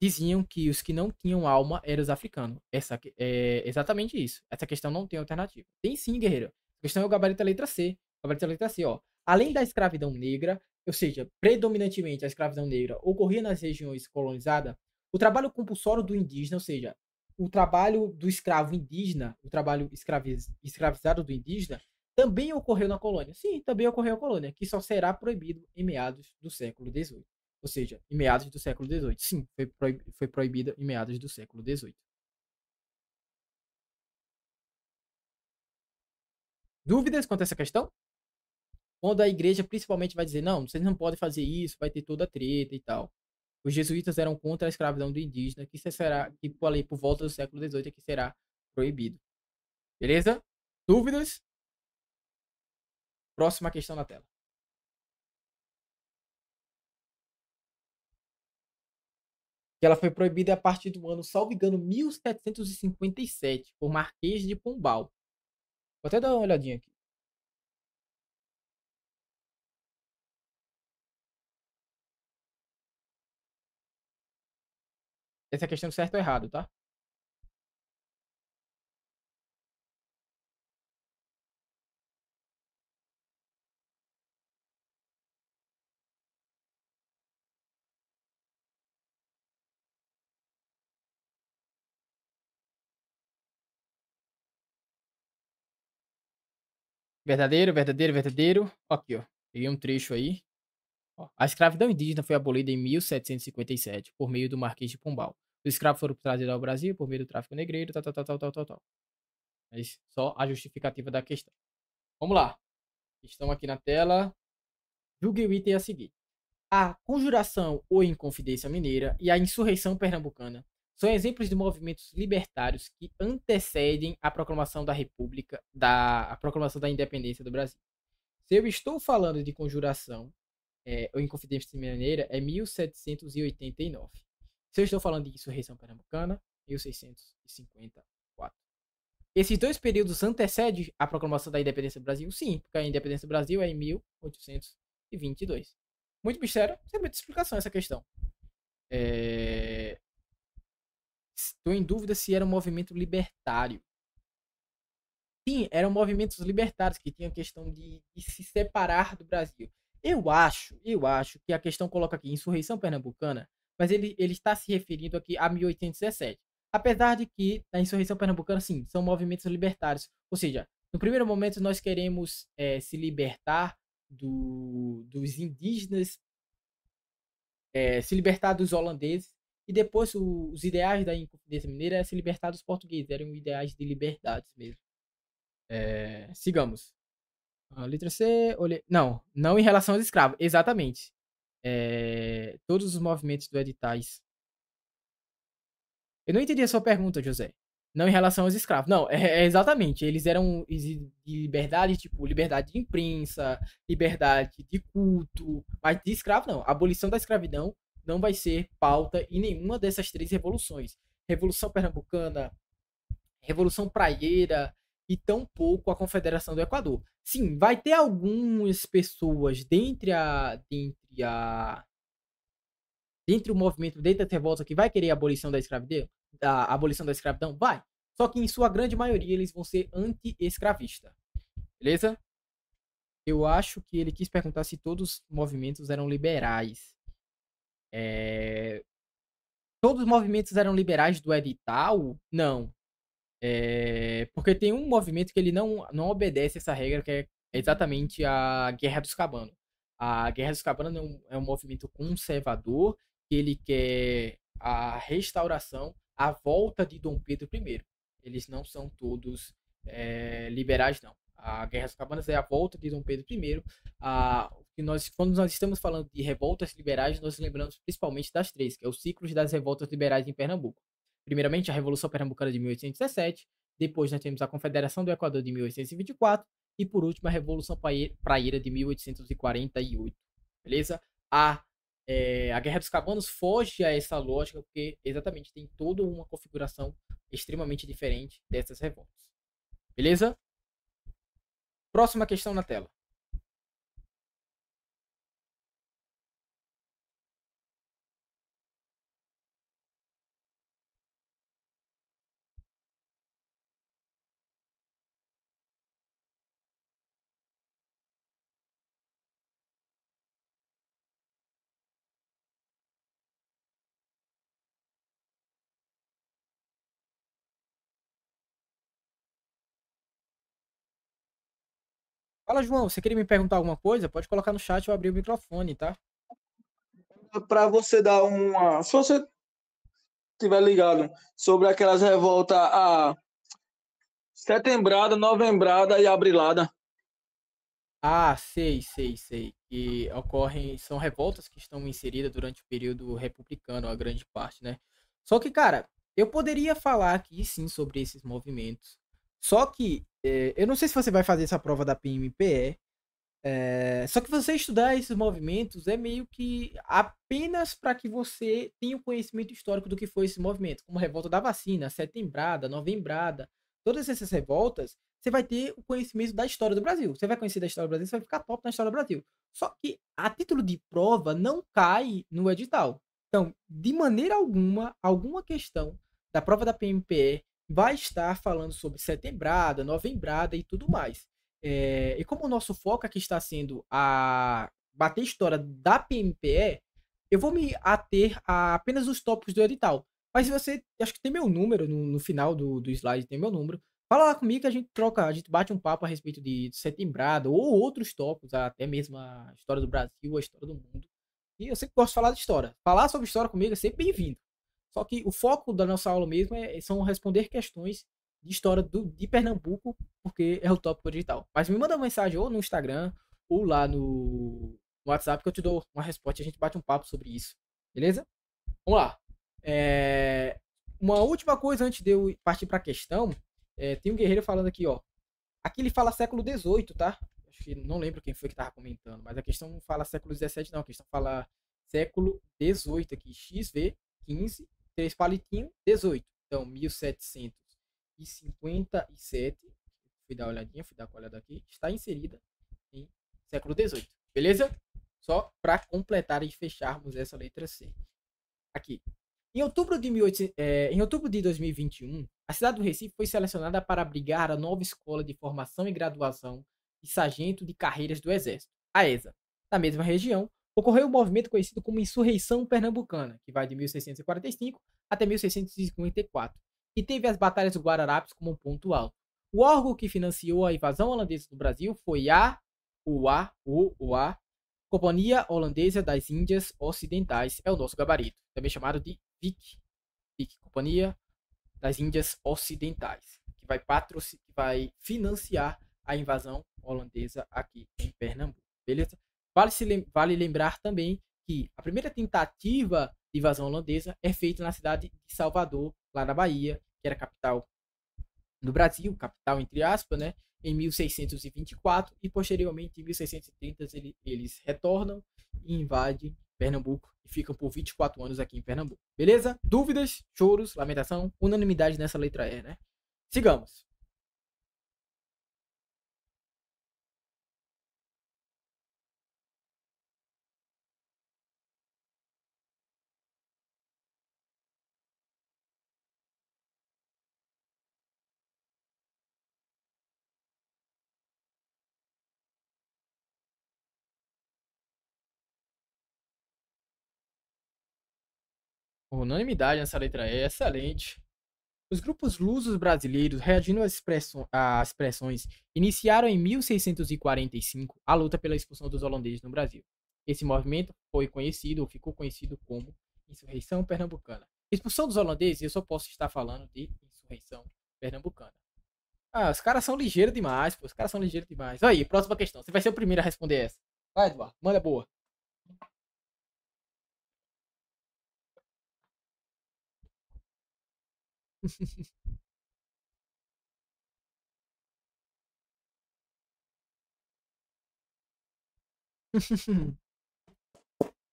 Diziam que os que não tinham alma eram os africanos. É exatamente isso. Essa questão não tem alternativa. Tem sim, guerreiro. A questão é o gabarito da letra C. O gabarito da letra C, ó. Além da escravidão negra, ou seja, predominantemente a escravidão negra ocorria nas regiões colonizadas, o trabalho compulsório do indígena, ou seja, o trabalho do escravo indígena, o trabalho escravizado do indígena, também ocorreu na colônia. Sim, também ocorreu na colônia, que só será proibido em meados do século XVIII. Ou seja, em meados do século XVIII. Sim, foi proibida em meados do século XVIII. Dúvidas quanto a essa questão? Quando a igreja principalmente vai dizer, não, vocês não podem fazer isso, vai ter toda a treta e tal. Os jesuítas eram contra a escravidão do indígena, que por volta do século XVIII é que será proibido. Beleza? Dúvidas? Próxima questão na tela. Que ela foi proibida a partir do ano, salvo engano, 1757, por Marquês de Pombal. Vou até dar uma olhadinha aqui. Essa é questão certo ou errado, tá? Verdadeiro, verdadeiro, verdadeiro. Aqui, ó. Peguei um trecho aí. Ó. A escravidão indígena foi abolida em 1757 por meio do Marquês de Pombal. Os escravos foram trazidos ao Brasil por meio do tráfico negreiro, tal, tal, tal, tal, tal, tal, tal. Mas só a justificativa da questão. Vamos lá. Estão aqui na tela. Julgue o item a seguir. A Conjuração ou Inconfidência Mineira e a Insurreição Pernambucana são exemplos de movimentos libertários que antecedem a proclamação da República, a proclamação da independência do Brasil. Se eu estou falando de Conjuração ou Inconfidência Mineira, é 1789. Se eu estou falando de Insurreição Pernambucana, 1654. Esses dois períodos antecedem a proclamação da independência do Brasil? Sim, porque a independência do Brasil é em 1822. Muito mistério, sem muita explicação essa questão. Estou em dúvida se era um movimento libertário. Sim, eram movimentos libertários que tinham a questão de se separar do Brasil. Eu acho que a questão coloca aqui insurreição pernambucana, mas ele está se referindo aqui a 1817. Apesar de que na insurreição pernambucana, sim, são movimentos libertários. Ou seja, no primeiro momento nós queremos se libertar dos indígenas, se libertar dos holandeses, e depois os ideais da Inconfidência Mineira é se libertar dos portugueses, eram ideais de liberdades mesmo. Sigamos. A letra C. Não em relação aos escravos, exatamente. Todos os movimentos do editais. Eu não entendi a sua pergunta, José. Não em relação aos escravos. Não, exatamente. Eles eram de liberdade, tipo, liberdade de imprensa, liberdade de culto, mas de escravo não. A abolição da escravidão não vai ser pauta em nenhuma dessas três revoluções. Revolução Pernambucana, Revolução Praieira e tampouco a Confederação do Equador. Sim, vai ter algumas pessoas dentre o movimento, dentro da revolta, que vai querer a abolição da escravidão, vai. Só que em sua grande maioria eles vão ser anti-escravista. Beleza? Eu acho que ele quis perguntar se todos os movimentos eram liberais. Todos os movimentos eram liberais do edital? Não. Porque tem um movimento que ele não obedece essa regra, que é exatamente a Guerra dos Cabanos. A Guerra dos Cabanos é um movimento conservador, que ele quer a restauração, a volta de Dom Pedro I. Eles não são todos liberais, não. A Guerra dos Cabanos é a volta de Dom Pedro I. Quando nós estamos falando de revoltas liberais, nós lembramos principalmente das três, que é o ciclo das revoltas liberais em Pernambuco. Primeiramente, a Revolução Pernambucana de 1817, depois nós temos a Confederação do Equador de 1824 e, por último, a Revolução Praieira de 1848. Beleza? A Guerra dos Cabanos foge a essa lógica porque exatamente tem toda uma configuração extremamente diferente dessas revoltas. Beleza? Próxima questão na tela. Fala, João, você queria me perguntar alguma coisa? Pode colocar no chat ou abrir o microfone, tá? Para você dar uma. Se você estiver ligado sobre aquelas revoltas a setembrada, novembrada e abrilada. Ah, sei. Que são revoltas que estão inseridas durante o período republicano, a grande parte, né? Só que, cara, eu poderia falar aqui sim sobre esses movimentos. Só que, eu não sei se você vai fazer essa prova da PMPE. Só que você estudar esses movimentos é meio que apenas para que você tenha o conhecimento histórico do que foi esse movimento, como a revolta da vacina, setembrada, novembrada, todas essas revoltas, você vai ter o conhecimento da história do Brasil. Você vai conhecer da história do Brasil, você vai ficar top na história do Brasil. Só que a título de prova não cai no edital. Então, de maneira alguma questão da prova da PMPE vai estar falando sobre setembrada, novembrada e tudo mais. E como o nosso foco aqui está sendo a bater história da PMPE, eu vou me ater a apenas os tópicos do edital. Mas se você, acho que tem meu número no final do slide, tem meu número. Fala lá comigo que a gente troca, a gente bate um papo a respeito de Setembrado ou outros tópicos, até mesmo a história do Brasil, a história do mundo. E eu sempre gosto de falar de história. Falar sobre história comigo é sempre bem-vindo. Só que o foco da nossa aula mesmo são responder questões de história de Pernambuco, porque é o tópico digital. Mas me manda uma mensagem ou no Instagram ou lá no WhatsApp que eu te dou uma resposta e a gente bate um papo sobre isso. Beleza? Vamos lá. É, uma última coisa antes de eu partir para a questão. Tem um guerreiro falando aqui, ó. Aqui ele fala século XVIII, tá? Acho que não lembro quem foi que tava comentando, mas a questão não fala século XVII, não. A questão fala século XVIII aqui. XV 15, 3 palitinho, 18. Então, 1757. Fui dar uma olhadinha, fui dar uma olhada aqui. Está inserida em século XVIII. Beleza? Só para completar e fecharmos essa letra C. Aqui. Em outubro de 2021, a cidade do Recife foi selecionada para abrigar a nova Escola de Formação e Graduação de Sargento de Carreiras do Exército, a ESA. Na mesma região, ocorreu um movimento conhecido como Insurreição Pernambucana, que vai de 1645 até 1654, e teve as Batalhas do Guararapes como um ponto alto. O órgão que financiou a invasão holandesa do Brasil foi a Companhia Holandesa das Índias Ocidentais, é o nosso gabarito, também chamado de VIC, Companhia das Índias Ocidentais, que vai financiar a invasão holandesa aqui em Pernambuco, beleza? Vale lembrar também que a primeira tentativa de invasão holandesa é feita na cidade de Salvador, lá na Bahia, que era a capital do Brasil, capital entre aspas, né? Em 1624 e posteriormente em 1630 eles retornam e invadem Pernambuco e ficam por 24 anos aqui em Pernambuco. Beleza? Dúvidas, choros, lamentação, unanimidade nessa letra E, né? Sigamos. Unanimidade nessa letra E, excelente. Os grupos lusos brasileiros, reagindo às expressões, iniciaram em 1645 a luta pela expulsão dos holandeses no Brasil. Esse movimento foi conhecido, ou ficou conhecido como Insurreição Pernambucana. Expulsão dos holandeses, eu só posso estar falando de Insurreição Pernambucana. Ah, os caras são ligeiros demais, pô. Os caras são ligeiros demais. Aí, próxima questão. Você vai ser o primeiro a responder essa. Vai, Eduardo. Manda boa.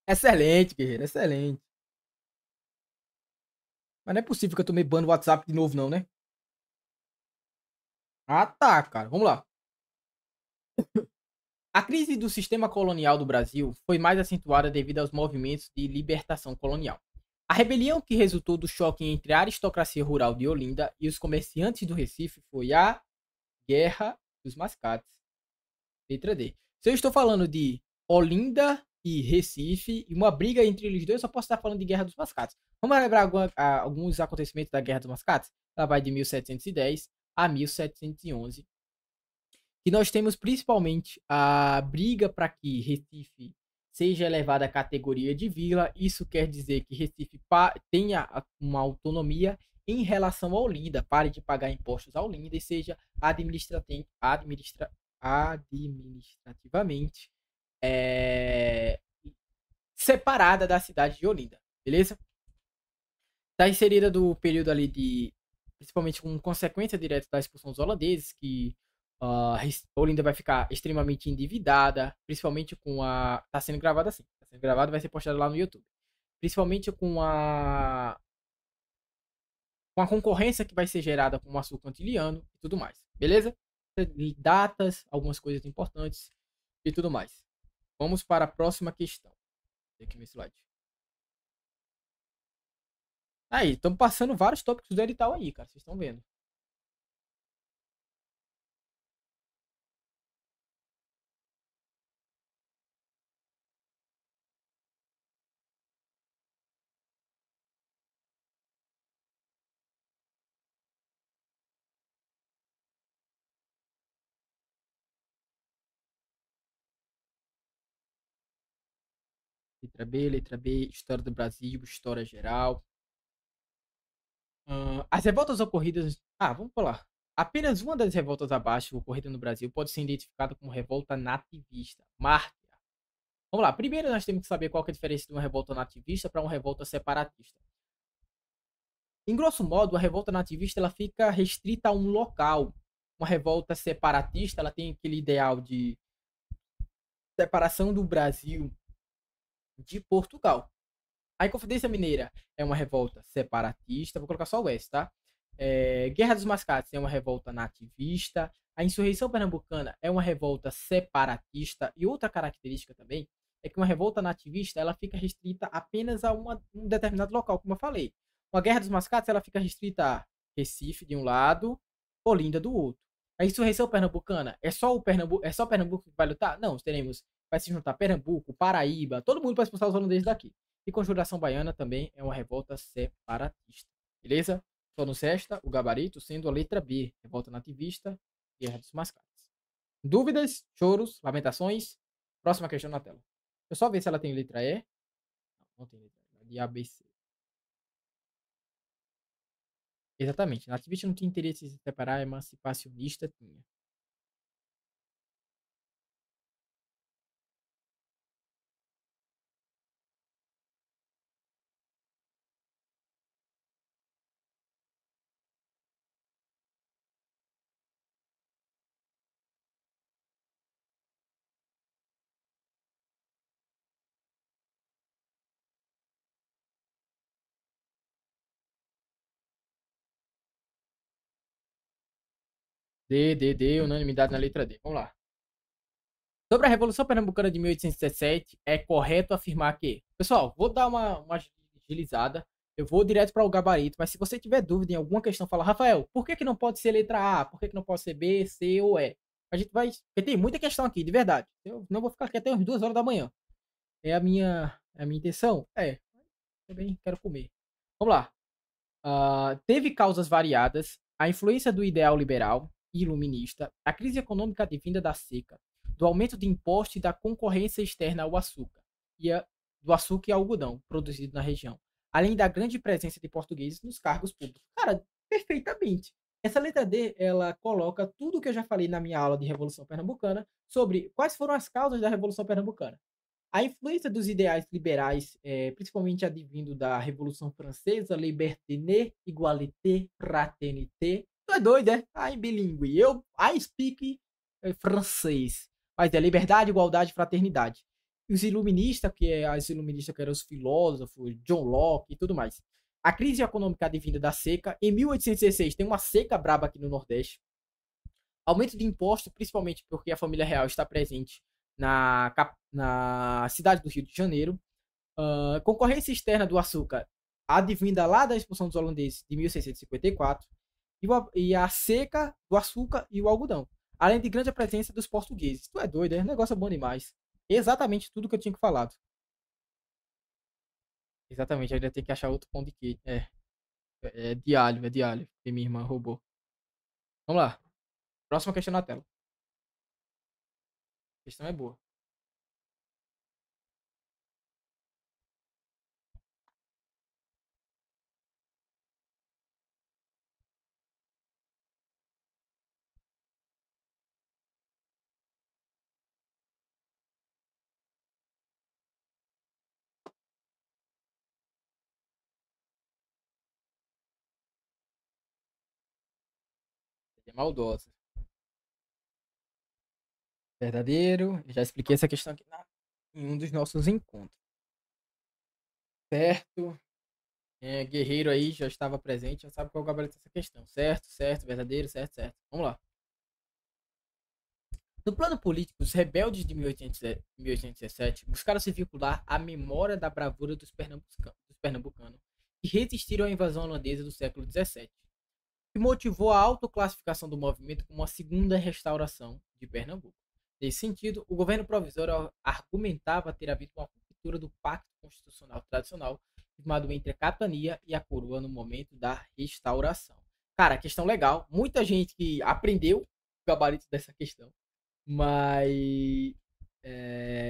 Excelente, guerreiro. Excelente. Mas não é possível que eu tomei ban no WhatsApp de novo, não, né? Ah, tá, cara. Vamos lá. A crise do sistema colonial do Brasil foi mais acentuada devido aos movimentos de libertação colonial. A rebelião que resultou do choque entre a aristocracia rural de Olinda e os comerciantes do Recife foi a Guerra dos Mascates. Letra D. Se eu estou falando de Olinda e Recife e uma briga entre eles dois, eu só posso estar falando de Guerra dos Mascates. Vamos lembrar alguns acontecimentos da Guerra dos Mascates? Ela vai de 1710 a 1711. E nós temos principalmente a briga para que Recife seja elevada à categoria de vila. Isso quer dizer que Recife tenha uma autonomia em relação a Olinda, pare de pagar impostos a Olinda e seja administrativamente é, separada da cidade de Olinda, beleza? Está inserida do período ali de, principalmente com consequência direta da expulsão dos holandeses, que a Olinda vai ficar extremamente endividada, principalmente com a. Tá sendo gravado assim. Tá sendo gravado, vai ser postado lá no YouTube. Principalmente com a concorrência que vai ser gerada com o açúcar antiliano e tudo mais. Beleza? Datas, algumas coisas importantes e tudo mais. Vamos para a próxima questão. Aqui no slide. Aí, estamos passando vários tópicos do edital aí, cara. Vocês estão vendo. Letra B, História do Brasil, História Geral. As revoltas ocorridas. Vamos pular. Apenas uma das revoltas abaixo ocorrida no Brasil pode ser identificada como revolta nativista. Marque. Vamos lá. Primeiro nós temos que saber qual que é a diferença de uma revolta nativista para uma revolta separatista. Em grosso modo, a revolta nativista ela fica restrita a um local. Uma revolta separatista ela tem aquele ideal de separação do Brasil de Portugal. A Inconfidência Mineira é uma revolta separatista. Vou colocar só o S, tá? Guerra dos Mascates é uma revolta nativista. A Insurreição Pernambucana é uma revolta separatista. E outra característica também é que uma revolta nativista ela fica restrita apenas a um determinado local, como eu falei. Uma Guerra dos Mascates ela fica restrita a Recife de um lado, Olinda do outro. A Insurreição Pernambucana é só Pernambuco que vai lutar? Não, vai se juntar Pernambuco, Paraíba, todo mundo para expulsar os holandeses daqui. E Conjuração Baiana também é uma revolta separatista. Beleza? Só nos resta o gabarito sendo a letra B, revolta nativista, Guerra dos Mascates. Dúvidas, choros, lamentações? Próxima questão na tela. Deixa eu só ver se ela tem letra E. Não tem letra E. De ABC. Exatamente. Nativista não tinha interesse em se separar, emancipacionista tinha. D, unanimidade na letra D. Vamos lá. Sobre a Revolução Pernambucana de 1817, é correto afirmar que... Pessoal, vou dar uma agilizada. Eu vou direto para o gabarito, mas se você tiver dúvida em alguma questão, fala, Rafael, por que não pode ser letra A? Por que não pode ser B, C ou E? A gente vai... Porque tem muita questão aqui, de verdade. Eu não vou ficar aqui até umas 2 horas da manhã. É a minha intenção? Também quero comer. Vamos lá. Teve causas variadas. A influência do ideal liberal e iluminista, a crise econômica advinda da seca, do aumento de impostos e da concorrência externa ao açúcar, do açúcar e algodão produzido na região, além da grande presença de portugueses nos cargos públicos. Cara, perfeitamente. Essa letra D, ela coloca tudo que eu já falei na minha aula de Revolução Pernambucana sobre quais foram as causas da Revolução Pernambucana. A influência dos ideais liberais, principalmente advindo da Revolução Francesa, liberté, igualité, fraternité. Tu é doido, é? Ai, bilíngue. I speak francês. Mas é liberdade, igualdade, fraternidade. E os iluministas, que eram os filósofos, John Locke e tudo mais. A crise econômica advinda da seca. Em 1816, tem uma seca braba aqui no Nordeste. Aumento de impostos, principalmente porque a família real está presente na cidade do Rio de Janeiro. Concorrência externa do açúcar, advinda lá da expulsão dos holandeses de 1654. E a seca do açúcar e o algodão. Além de grande presença dos portugueses. Tu é doido, é? Negócio é bom demais. Exatamente tudo que eu tinha falado. Exatamente, ainda tem que achar outro pão de queijo. É de alho, que minha irmã roubou. Vamos lá. Próxima questão na tela. A questão é boa. É maldosa. Verdadeiro. Eu já expliquei essa questão aqui em um dos nossos encontros. Certo. Guerreiro aí já estava presente, já sabe qual é o gabarito dessa questão. Certo, verdadeiro, certo. Vamos lá. No plano político, os rebeldes de 1817 buscaram se vincular à memória da bravura dos pernambucanos que resistiram à invasão holandesa do século XVII, que motivou a autoclassificação do movimento como a segunda restauração de Pernambuco. Nesse sentido, o governo provisório argumentava ter havido uma ruptura do pacto constitucional tradicional firmado entre a capitania e a coroa no momento da restauração. Cara, questão legal. Muita gente que aprendeu o gabarito dessa questão, mas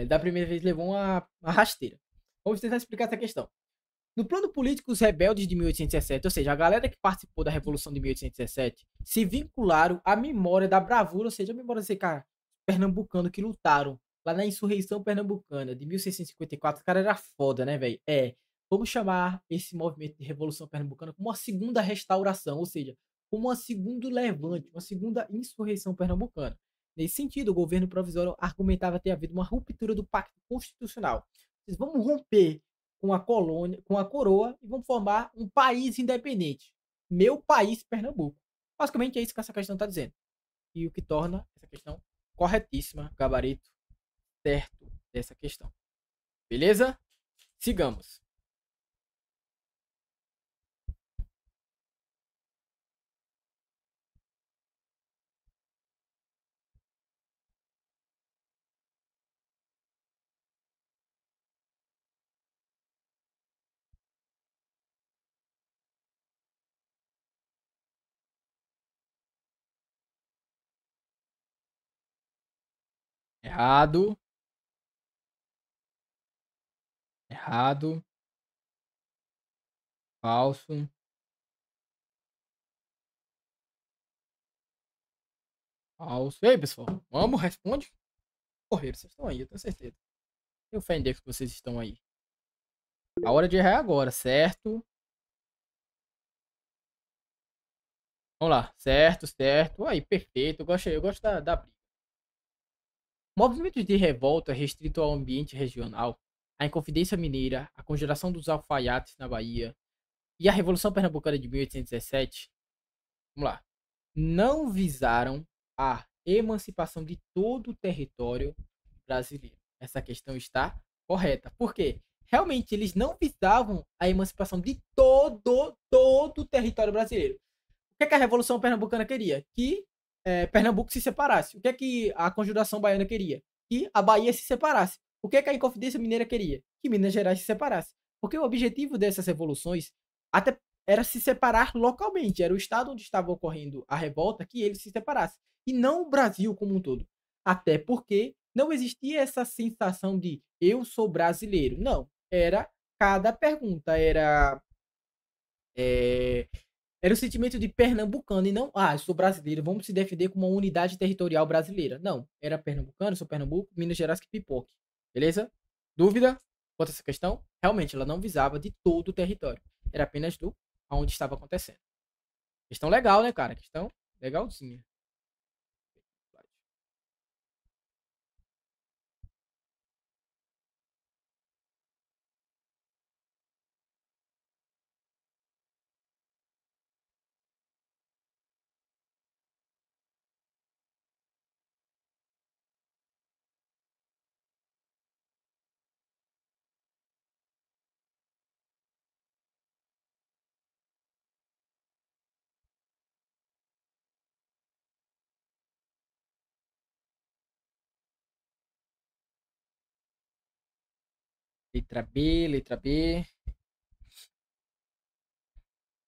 da primeira vez levou uma rasteira. Vamos tentar explicar essa questão. No plano político, os rebeldes de 1817, ou seja, a galera que participou da Revolução de 1817, se vincularam à memória da bravura, ou seja, a memória desse cara pernambucano que lutaram lá na insurreição pernambucana de 1654. O cara era foda, né, velho? Vamos chamar esse movimento de Revolução Pernambucana como uma segunda restauração, ou seja, como uma segunda levante, uma segunda insurreição pernambucana. Nesse sentido, o governo provisório argumentava ter havido uma ruptura do pacto constitucional. Vamos romper com a colônia, com a coroa e vamos formar um país independente. Meu país, Pernambuco. Basicamente é isso que essa questão está dizendo. E o que torna essa questão corretíssima, gabarito certo dessa questão. Beleza? Sigamos. Errado. Errado. Falso. Falso. E aí, pessoal? Vamos, responde. Correram, vocês estão aí, eu tenho certeza. Tenho fé em Deus que vocês estão aí. A hora de errar é agora, certo? Vamos lá. Certo, certo. Aí, perfeito. Eu gosto da briga. Movimentos de revolta restrito ao ambiente regional, a Inconfidência Mineira, a congelação dos alfaiates na Bahia e a Revolução Pernambucana de 1817, vamos lá, não visaram a emancipação de todo o território brasileiro. Essa questão está correta. Por quê? Realmente, eles não visavam a emancipação de todo o território brasileiro. O que é que a Revolução Pernambucana queria? Que Pernambuco se separasse. O que é que a Conjuração Baiana queria? Que a Bahia se separasse. O que é que a Inconfidência Mineira queria? Que Minas Gerais se separasse. Porque o objetivo dessas revoluções até era se separar localmente. Era o estado onde estava ocorrendo a revolta que ele se separasse. E não o Brasil como um todo. Até porque não existia essa sensação de eu sou brasileiro. Não. Era cada pergunta. Era o sentimento de pernambucano e não, eu sou brasileiro, vamos se defender como uma unidade territorial brasileira. Não, era pernambucano, sou Pernambuco, Minas Gerais que pipoque. Beleza? Dúvida quanto a essa questão? Realmente, ela não visava de todo o território. Era apenas do onde estava acontecendo. Questão legal, né, cara? Questão legalzinha. Letra B, letra B.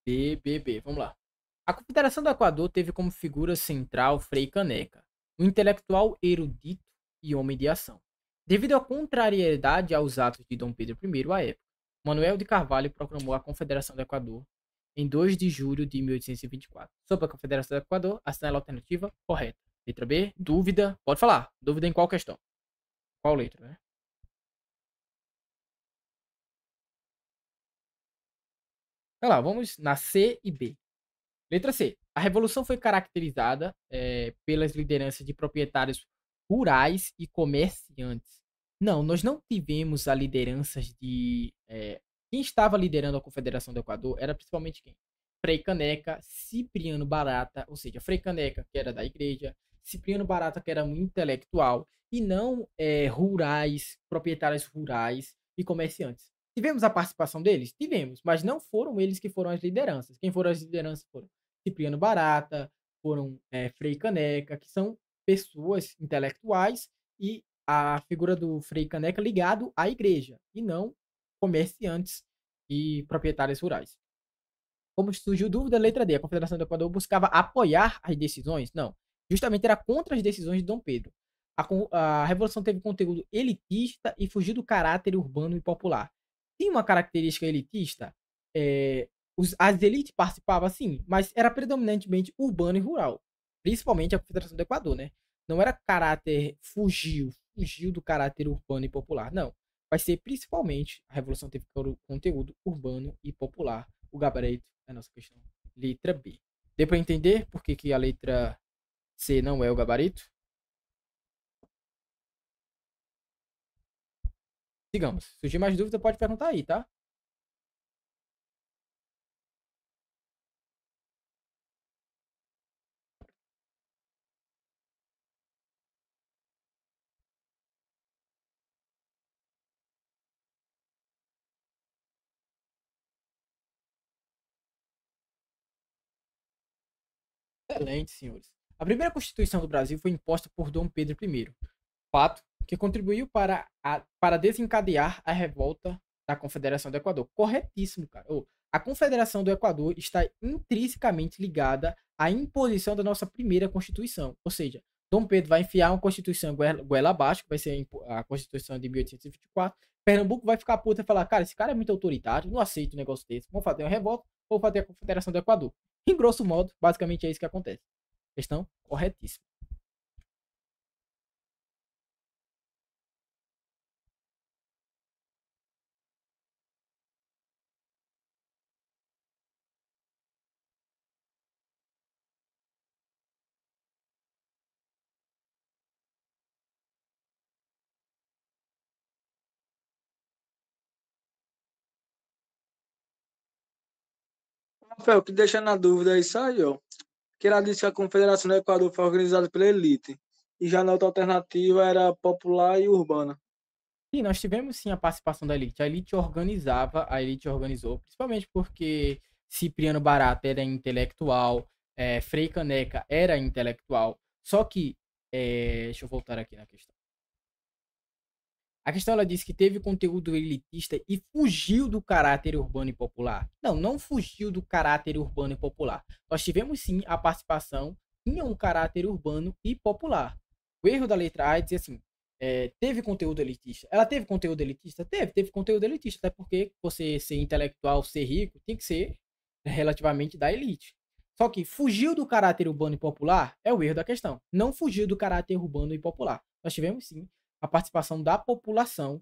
B. Vamos lá. A Confederação do Equador teve como figura central Frei Caneca, um intelectual erudito e homem de ação. Devido à contrariedade aos atos de Dom Pedro I à época, Manuel de Carvalho proclamou a Confederação do Equador em 2 de julho de 1824. Sobre a Confederação do Equador, assinale a alternativa correta. Letra B, dúvida, pode falar. Dúvida em qual questão? Qual letra, né? Olha lá, vamos na C e B. Letra C. A revolução foi caracterizada pelas lideranças de proprietários rurais e comerciantes. Não, nós não tivemos a lideranças de. Quem estava liderando a Confederação do Equador era principalmente quem? Frei Caneca, Cipriano Barata, ou seja, Frei Caneca, que era da igreja, Cipriano Barata, que era um intelectual, e não rurais, proprietários rurais e comerciantes. Tivemos a participação deles? Tivemos, mas não foram eles que foram as lideranças. Quem foram as lideranças foram Cipriano Barata, foram Frei Caneca, que são pessoas intelectuais, e a figura do Frei Caneca ligado à igreja, e não comerciantes e proprietários rurais. Como surgiu dúvida, letra D. A Confederação do Equador buscava apoiar as decisões? Não. Justamente era contra as decisões de Dom Pedro. A revolução teve conteúdo elitista e fugiu do caráter urbano e popular. Tinha uma característica elitista, as elites participavam, sim, mas era predominantemente urbano e rural, principalmente a Confederação do Equador, né? Não era caráter, fugiu do caráter urbano e popular, não. Vai ser principalmente, a Revolução teve conteúdo urbano e popular. O gabarito é a nossa questão. Letra B. Deu para entender por que a letra C não é o gabarito? Sigamos. Se surgir mais dúvida, pode perguntar aí, tá? Excelente, senhores. A primeira Constituição do Brasil foi imposta por Dom Pedro I, fato que contribuiu para desencadear a revolta da Confederação do Equador. Corretíssimo, cara. A Confederação do Equador está intrinsecamente ligada à imposição da nossa primeira Constituição. Ou seja, Dom Pedro vai enfiar uma Constituição goela abaixo, que vai ser a Constituição de 1824. Pernambuco vai ficar puta e falar, cara, esse cara é muito autoritário, não aceito um negócio desse. Vamos fazer uma revolta, vou fazer a Confederação do Equador. Em grosso modo, basicamente é isso que acontece. Questão corretíssima. Rafael, que deixa na dúvida é isso aí, ó. Que ela disse que a Confederação do Equador foi organizada pela elite. E já na outra alternativa era popular e urbana. Sim, nós tivemos sim a participação da elite. A elite organizou, principalmente porque Cipriano Barata era intelectual, Frei Caneca era intelectual. Só que, deixa eu voltar aqui na questão. A questão ela disse que teve conteúdo elitista e fugiu do caráter urbano e popular. Não, não fugiu do caráter urbano e popular. Nós tivemos sim a participação, tinha um caráter urbano e popular. O erro da letra A é dizer assim, teve conteúdo elitista. Ela teve conteúdo elitista? Teve conteúdo elitista, até porque você ser intelectual, ser rico, tem que ser relativamente da elite. Só que fugiu do caráter urbano e popular é o erro da questão. Não fugiu do caráter urbano e popular. Nós tivemos sim a participação da população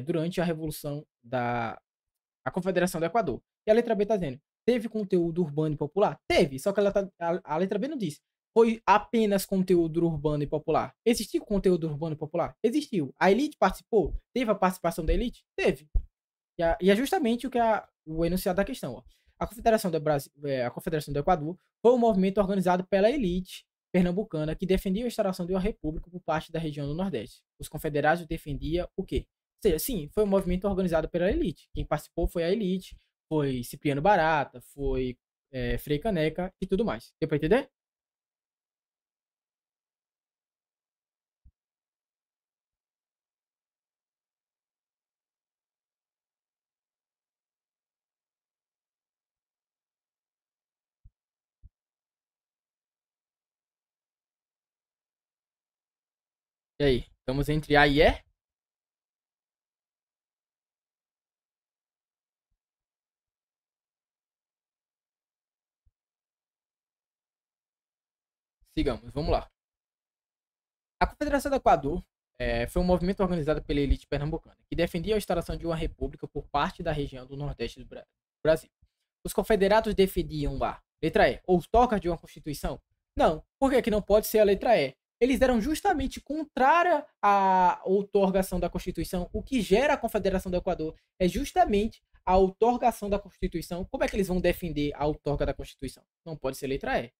durante a Revolução da a Confederação do Equador. E a letra B está dizendo, teve conteúdo urbano e popular? Teve, só que a letra B não diz. Foi apenas conteúdo urbano e popular. Existiu conteúdo urbano e popular? Existiu. A elite participou? Teve a participação da elite? Teve. E é justamente o enunciado da questão. Ó. A Confederação do Equador foi um movimento organizado pela elite pernambucana que defendia a instauração de uma república por parte da região do Nordeste. Os confederados defendiam o quê? Ou seja, sim, foi um movimento organizado pela elite. Quem participou foi a elite, foi Cipriano Barata, foi Frei Caneca e tudo mais. Deu pra entender? E aí? Estamos entre A e E? Sigamos, vamos lá. A Confederação do Equador foi um movimento organizado pela elite pernambucana, que defendia a instauração de uma república por parte da região do Nordeste do Brasil. Os confederados defendiam a letra E, outorga de uma Constituição? Não. Por que não pode ser a letra E? Eles eram justamente contrária à outorgação da Constituição. O que gera a Confederação do Equador é justamente a outorgação da Constituição. Como é que eles vão defender a outorga da Constituição? Não pode ser letra E.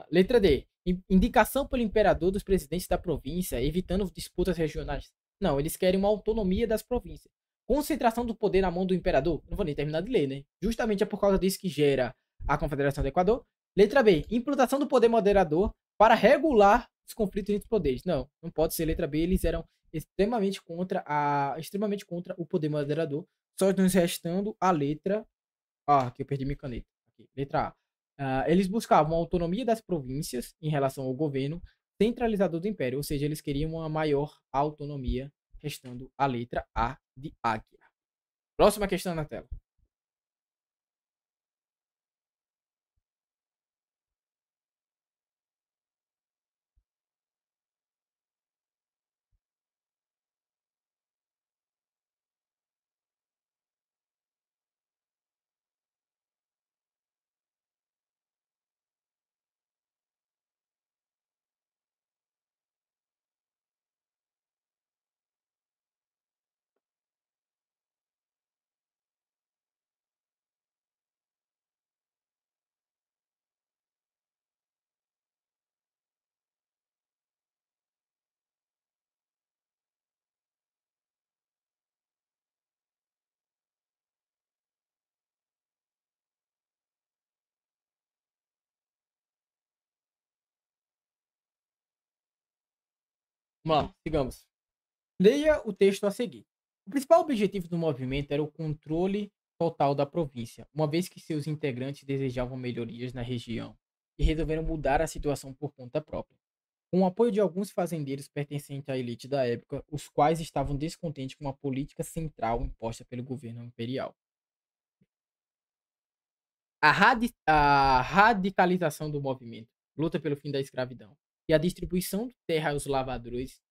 Letra D. Indicação pelo imperador dos presidentes da província, evitando disputas regionais. Não, eles querem uma autonomia das províncias. Concentração do poder na mão do imperador. Não vou nem terminar de ler, né? Justamente é por causa disso que gera a Confederação do Equador. Letra B. Implantação do poder moderador para regular os conflitos entre os poderes. Não, não pode ser letra B. Eles eram extremamente contra o poder moderador. Só nos restando a letra. Aqui eu perdi minha caneta. Aqui, letra A. Eles buscavam a autonomia das províncias em relação ao governo centralizador do império, ou seja, eles queriam uma maior autonomia restando a letra A de águia. Próxima questão na tela. Vamos lá, sigamos. Leia o texto a seguir. O principal objetivo do movimento era o controle total da província, uma vez que seus integrantes desejavam melhorias na região e resolveram mudar a situação por conta própria. Com o apoio de alguns fazendeiros pertencentes à elite da época, os quais estavam descontentes com a política central imposta pelo governo imperial. A radicalização do movimento, luta pelo fim da escravidão e a distribuição de terra aos lavradores,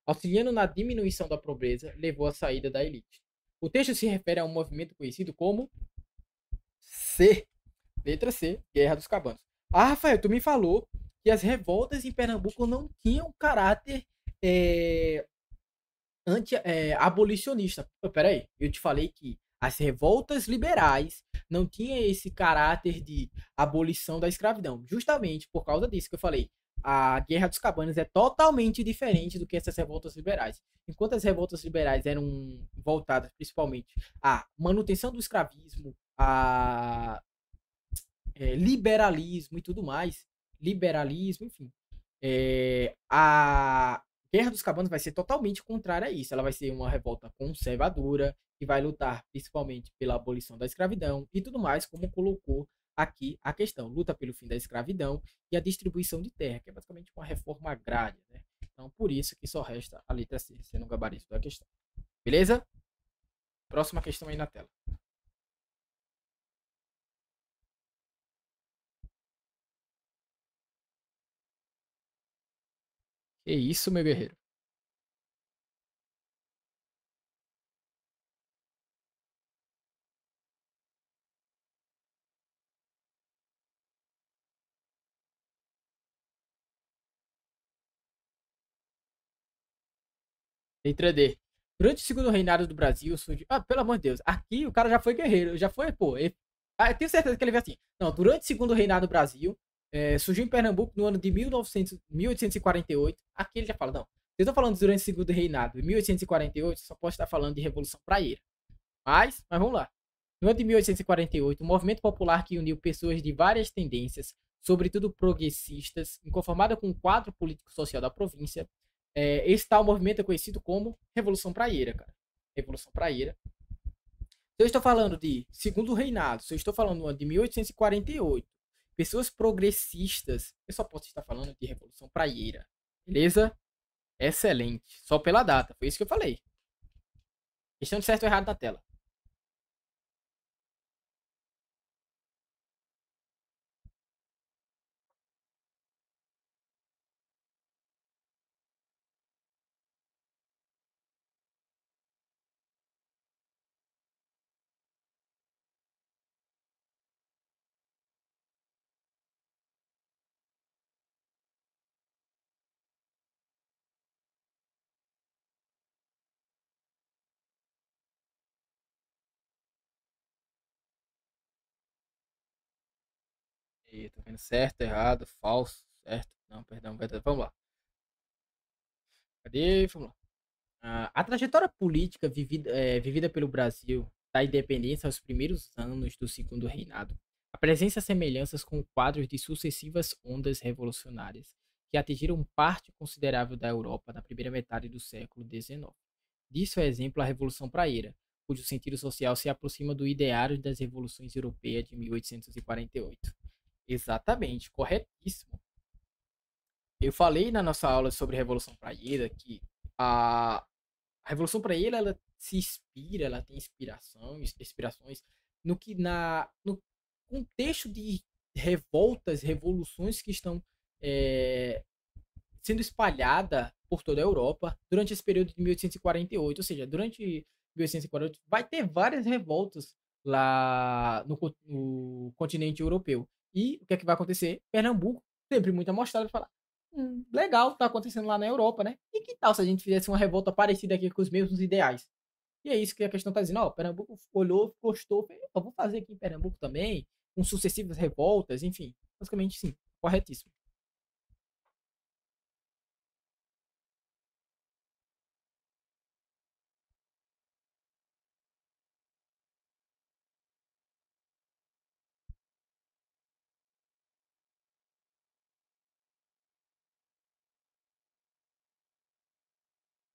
auxiliando na diminuição da pobreza, levou à saída da elite. O texto se refere a um movimento conhecido como C, letra C, Guerra dos Cabanos. Ah, Rafael, tu me falou que as revoltas em Pernambuco não tinham caráter abolicionista. Peraí, eu te falei que as revoltas liberais não tinham esse caráter de abolição da escravidão. Justamente por causa disso que eu falei. A Guerra dos Cabanos é totalmente diferente do que essas revoltas liberais. Enquanto as revoltas liberais eram voltadas principalmente à manutenção do escravismo, a liberalismo e tudo mais, liberalismo, enfim, a Guerra dos Cabanos vai ser totalmente contrária a isso. Ela vai ser uma revolta conservadora, que vai lutar principalmente pela abolição da escravidão e tudo mais, como colocou aqui a questão. Luta pelo fim da escravidão e a distribuição de terra, que é basicamente uma reforma agrária, né? Então, por isso que só resta a letra C, sendo o gabarito da questão. Beleza? Próxima questão aí na tela. Que isso, meu guerreiro? Letra D. Durante o segundo reinado do Brasil, surgiu. Ah, pelo amor de Deus. Aqui o cara já foi guerreiro. Já foi, pô. Eu tenho certeza que ele veio assim. Não, durante o segundo reinado do Brasil, surgiu em Pernambuco no ano de 1848. Aqui ele já fala, não. Se eu tô falando durante o segundo reinado, em 1848, só pode estar falando de Revolução Praieira. Mas vamos lá. No ano de 1848, um movimento popular que uniu pessoas de várias tendências, sobretudo progressistas, inconformada com o quadro político-social da província, esse tal movimento é conhecido como Revolução Praieira, cara. Revolução Praieira. Se eu estou falando de segundo reinado, se eu estou falando de 1848, pessoas progressistas, eu só posso estar falando de Revolução Praieira. Beleza? Excelente. Só pela data. Foi isso que eu falei. Questão de certo ou errado na tela. E, tô vendo certo, errado, falso, certo. Não, perdão, verdade. Vamos lá. Cadê? Vamos lá. A trajetória política vivida pelo Brasil, da independência aos primeiros anos do segundo reinado, apresenta semelhanças com quadros de sucessivas ondas revolucionárias que atingiram parte considerável da Europa na primeira metade do século XIX. Disso é exemplo a Revolução Praieira, cujo sentido social se aproxima do ideário das revoluções europeias de 1848. Exatamente, corretíssimo. Eu falei na nossa aula sobre Revolução Praieira que a Revolução Praieira ela se inspira, ela tem inspirações no contexto de revoltas, revoluções que estão é, sendo espalhada por toda a Europa durante esse período de 1848, ou seja, durante 1848 vai ter várias revoltas lá no continente europeu. E o que é que vai acontecer? Pernambuco, sempre muito amostrado, falar: legal, tá acontecendo lá na Europa, né? E que tal se a gente fizesse uma revolta parecida aqui com os mesmos ideais? E é isso que a questão tá dizendo. Ó, Pernambuco olhou, gostou, fez, vou fazer aqui em Pernambuco também, com sucessivas revoltas, enfim. Basicamente, sim, corretíssimo.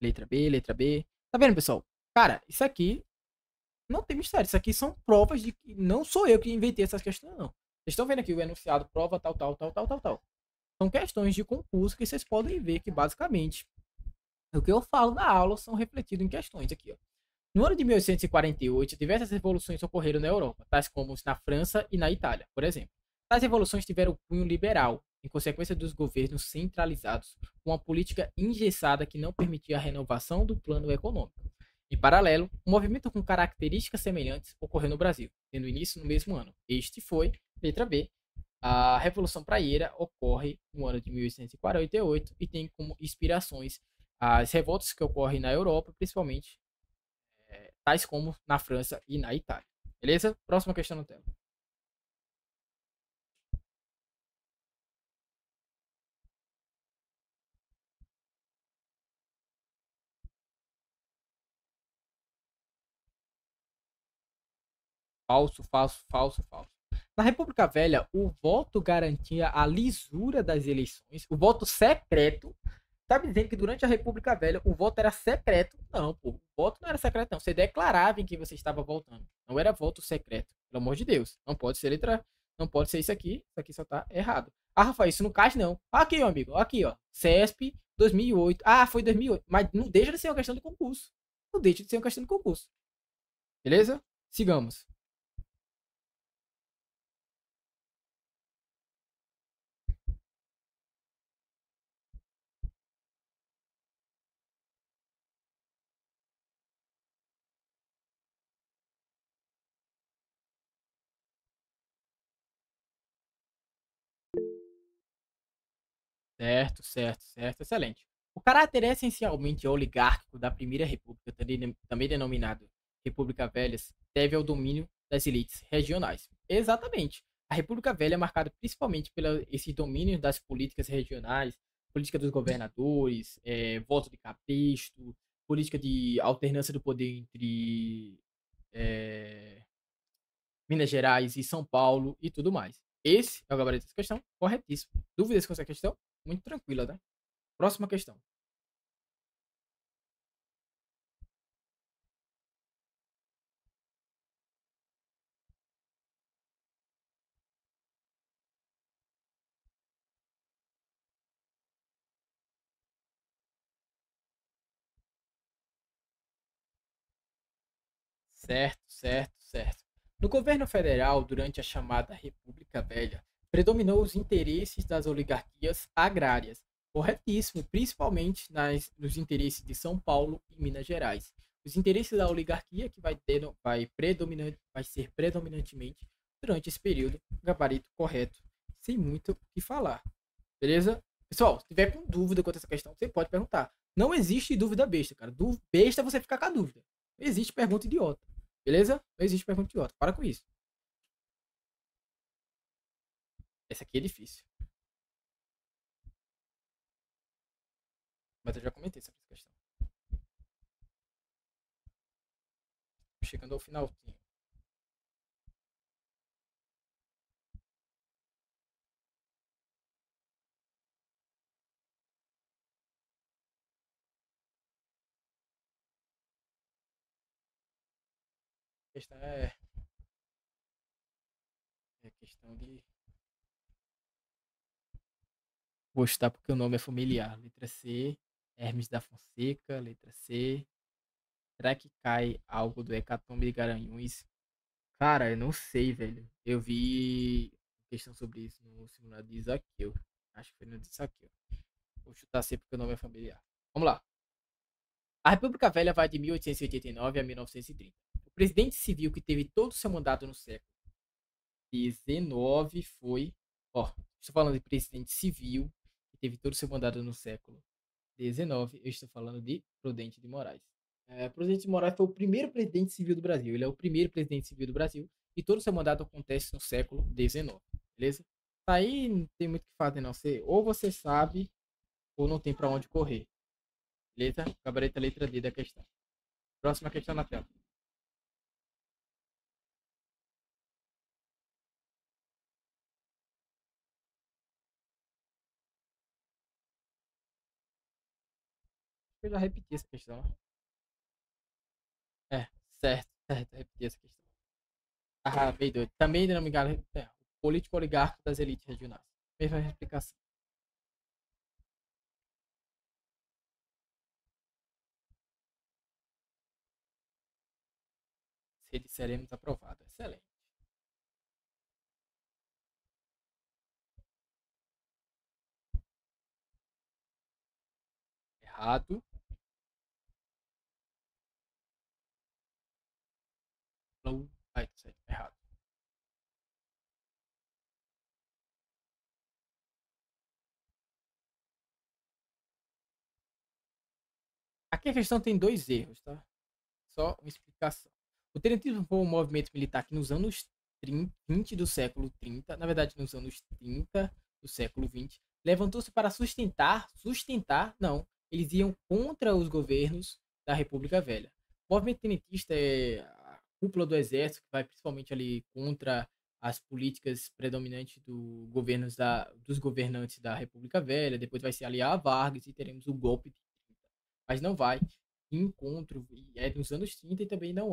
Letra B, letra B. Tá vendo, pessoal? Cara, isso aqui não tem mistério. Isso aqui são provas de que não sou eu que inventei essas questões, não. Vocês estão vendo aqui o enunciado, prova, tal, tal, tal, tal, tal, tal. São questões de concurso que vocês podem ver que, basicamente, o que eu falo na aula são refletidos em questões aqui, ó. No ano de 1848, diversas revoluções ocorreram na Europa, tais como na França e na Itália, por exemplo. Tais revoluções tiveram cunho liberal, em consequência dos governos centralizados, com uma política engessada que não permitia a renovação do plano econômico. Em paralelo, um movimento com características semelhantes ocorreu no Brasil, tendo início no mesmo ano. Este foi, letra B, a Revolução Praieira ocorre no ano de 1848 e tem como inspirações as revoltas que ocorrem na Europa, principalmente tais como na França e na Itália. Beleza? Próxima questão no tela. Falso, falso, falso, falso. Na República Velha, o voto garantia a lisura das eleições, o voto secreto. Tá me dizendo que durante a República Velha o voto era secreto? Não, pô. O voto não era secreto, não. Você declarava em que você estava votando. Não era voto secreto. Pelo amor de Deus. Não pode ser letra. Não pode ser isso aqui. Isso aqui só tá errado. Ah, Rafael, isso não cai, não. Aqui, meu amigo. Aqui, ó. CESP 2008. Ah, foi 2008. Mas não deixa de ser uma questão de concurso. Não deixa de ser uma questão de concurso. Beleza? Sigamos. Certo, certo, certo. Excelente. O caráter essencialmente oligárquico da Primeira República, também denominado República Velha, deve ao domínio das elites regionais. Exatamente. A República Velha é marcada principalmente pelo esse domínio das políticas regionais, política dos governadores, voto de capricho, política de alternância do poder entre é, Minas Gerais e São Paulo e tudo mais. Esse é o gabarito dessa questão, corretíssimo. Dúvidas com essa questão? Muito tranquila, né? Próxima questão. Certo, certo, certo. No governo federal, durante a chamada República Velha, predominou os interesses das oligarquias agrárias. Corretíssimo, principalmente nos interesses de São Paulo e Minas Gerais. Os interesses da oligarquia que vai ser predominantemente durante esse período, gabarito correto, sem muito o que falar. Beleza? Pessoal, se tiver com dúvida quanto a essa questão, você pode perguntar. Não existe dúvida besta, cara. Besta é você ficar com a dúvida. Não existe pergunta idiota. Beleza? Não existe pergunta idiota. Para com isso. Essa aqui é difícil. Mas eu já comentei sobre essa questão. Chegando ao finalzinho. A questão é questão de. Vou chutar porque o nome é familiar. Letra C, Hermes da Fonseca. Letra C, será que cai algo do Hecatombe de Garanhuns? Cara, eu não sei, velho. Eu vi questão sobre isso no simulado de Isaqueu. Acho que foi no de Isaqueu. Vou chutar C porque o nome é familiar. Vamos lá. A República Velha vai de 1889 a 1930. O presidente civil que teve todo o seu mandato no século XIX foi. Ó, estou falando de presidente civil que teve todo o seu mandato no século XIX. Eu estou falando de Prudente de Moraes. Prudente de Moraes foi o primeiro presidente civil do Brasil. Ele é o primeiro presidente civil do Brasil e todo o seu mandato acontece no século XIX. Beleza? Aí não tem muito o que fazer, não. Ou você sabe ou não tem para onde correr. Beleza? Gabarito a letra D da questão. Próxima questão na tela. Eu já repeti essa questão. É, certo, repeti essa questão. Ah, bem doido. Também não me engano, o político oligarca das elites regionais. Mesma explicação. Se disseremos aprovado. Excelente. Errado. Não. Ai, certo, errado. Aqui a questão tem dois erros, tá? Só uma explicação. O tenentismo foi um movimento militar que nos anos 20 do século 30, na verdade nos anos 30 do século 20, levantou-se para não, eles iam contra os governos da República Velha. O movimento tenentista é a cúpula do exército, que vai principalmente ali contra as políticas predominantes dos governantes da República Velha, depois vai se aliar a Vargas e teremos o golpe de 30. Mas não vai encontro, é dos anos 30 e também não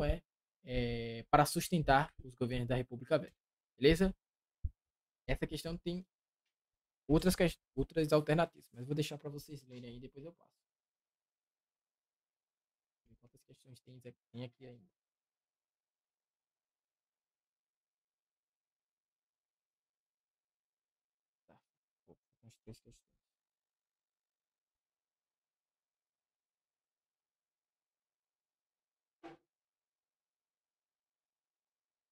para sustentar os governos da República Velha. Beleza? Essa questão tem outras alternativas, mas vou deixar para vocês lerem aí, depois eu passo. Quantas questões tem aqui ainda? Tá. Vou com as 3 questões.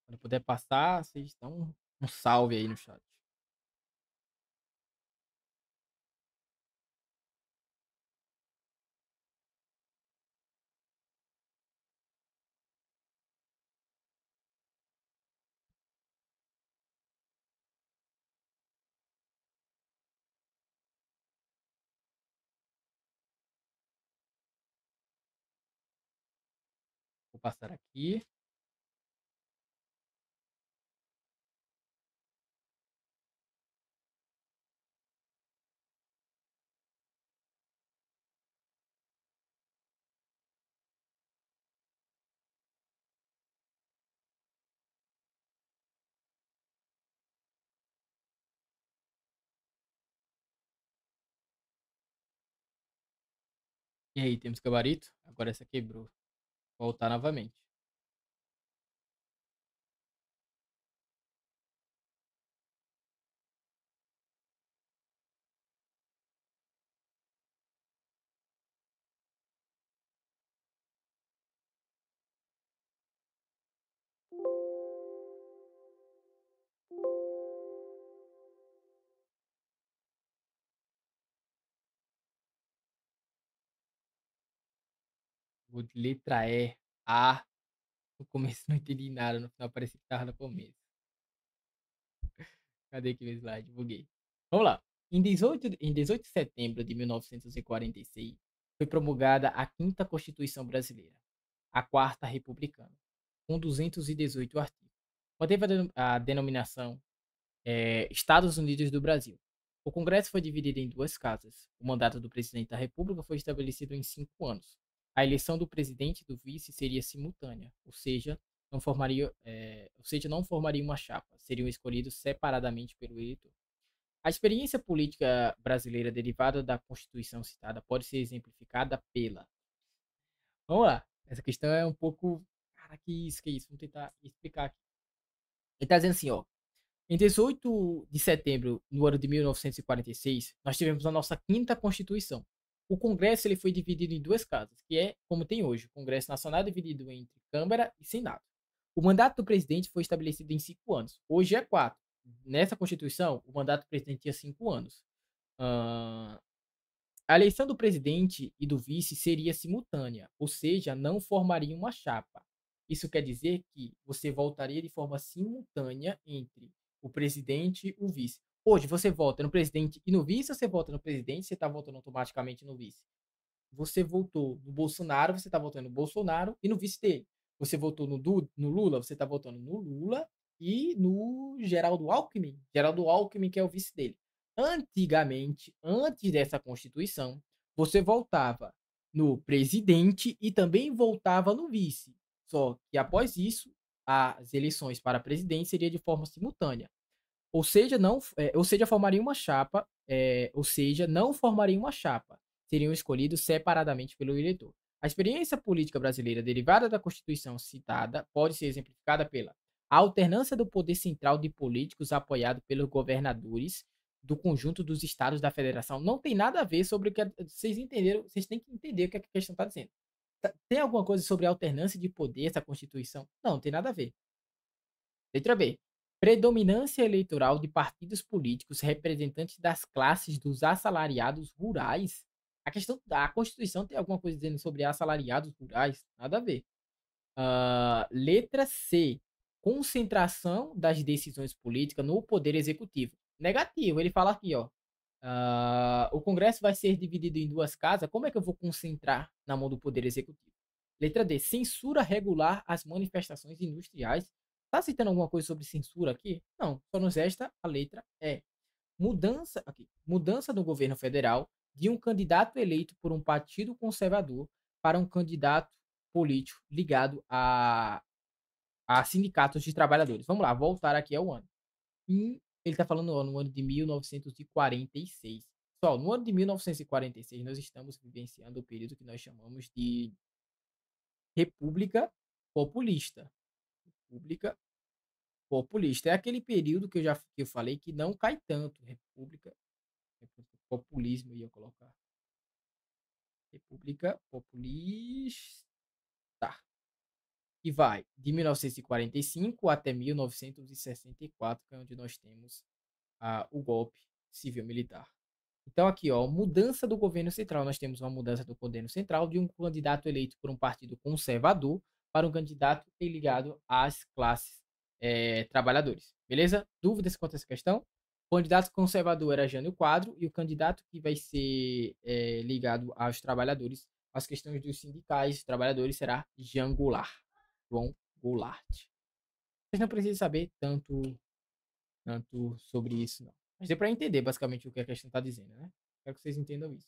Quando puder passar, vocês dão um salve aí no chat. Vou passar aqui. E aí, temos gabarito? Agora essa quebrou. Voltar novamente. Vou de letra E, A. No começo não entendi nada, no final parecia que tava no começo. Cadê aqui o slide? Buguei. Vamos lá. Em 18 de setembro de 1946, foi promulgada a Quinta Constituição Brasileira, a Quarta Republicana, com 218 artigos. Manteve a denominação Estados Unidos do Brasil. O Congresso foi dividido em duas casas. O mandato do presidente da República foi estabelecido em 5 anos. A eleição do presidente e do vice seria simultânea, ou seja, não formaria uma chapa, seriam escolhidos separadamente pelo eleitor. A experiência política brasileira derivada da Constituição citada pode ser exemplificada pela. Vamos lá. Essa questão é um pouco. Cara, que isso? Vamos tentar explicar aqui. Ele tá dizendo assim, ó. Em 18 de setembro, no ano de 1946, nós tivemos a nossa quinta Constituição. O Congresso ele foi dividido em duas casas, que é como tem hoje. O Congresso Nacional é dividido entre Câmara e Senado. O mandato do presidente foi estabelecido em 5 anos. Hoje é 4. Nessa Constituição, o mandato do presidente tinha 5 anos. Ah, a eleição do presidente e do vice seria simultânea, ou seja, não formaria uma chapa. Isso quer dizer que você votaria de forma simultânea entre o presidente e o vice. Hoje, você vota no presidente e no vice, ou você vota no presidente, você está votando automaticamente no vice. Você votou no Bolsonaro, você está votando no Bolsonaro e no vice dele. Você votou no Lula, você está votando no Lula e no Geraldo Alckmin. Geraldo Alckmin, que é o vice dele. Antigamente, antes dessa Constituição, você voltava no presidente e também voltava no vice. Só que após isso, as eleições para presidente seria de forma simultânea. Ou seja, formaria uma chapa, ou seja, não formaria uma chapa. Seriam escolhidos separadamente pelo eleitor. A experiência política brasileira derivada da Constituição citada pode ser exemplificada pela alternância do poder central de políticos apoiado pelos governadores do conjunto dos estados da federação. Não tem nada a ver sobre o que vocês entenderam, vocês têm que entender o que a questão está dizendo. Tem alguma coisa sobre alternância de poder essa Constituição? Não tem nada a ver. Letra B. Predominância eleitoral de partidos políticos representantes das classes dos assalariados rurais. A questão da Constituição tem alguma coisa dizendo sobre assalariados rurais? Nada a ver. Letra C. Concentração das decisões políticas no poder executivo. Negativo. Ele fala aqui, ó. O Congresso vai ser dividido em duas casas. Como é que eu vou concentrar na mão do poder executivo? Letra D. Censura regular às manifestações industriais. Tá citando alguma coisa sobre censura aqui? Não, só nos resta a letra E. Mudança no governo federal de um candidato eleito por um partido conservador para um candidato político ligado a sindicatos de trabalhadores. Vamos lá, voltar aqui ao ano. Ele está falando no ano de 1946. Só, no ano de 1946, nós estamos vivenciando o período que nós chamamos de República Populista. República Populista. É aquele período que eu falei que não cai tanto. Populismo, ia colocar. República Populista. Que vai de 1945 até 1964, que é onde nós temos o golpe civil-militar. Então, aqui, ó, mudança do governo central. Nós temos uma mudança do governo central de um candidato eleito por um partido conservador para um candidato ligado às classes trabalhadores. Beleza? Dúvidas quanto a essa questão? O candidato conservador era Jânio Quadro e o candidato que vai ser ligado aos trabalhadores, às questões dos sindicais, trabalhadores, será Jean Goulart. João Goulart. Vocês não precisam saber tanto sobre isso, não. Mas deu para entender basicamente o que a questão está dizendo, né? Quero que vocês entendam isso.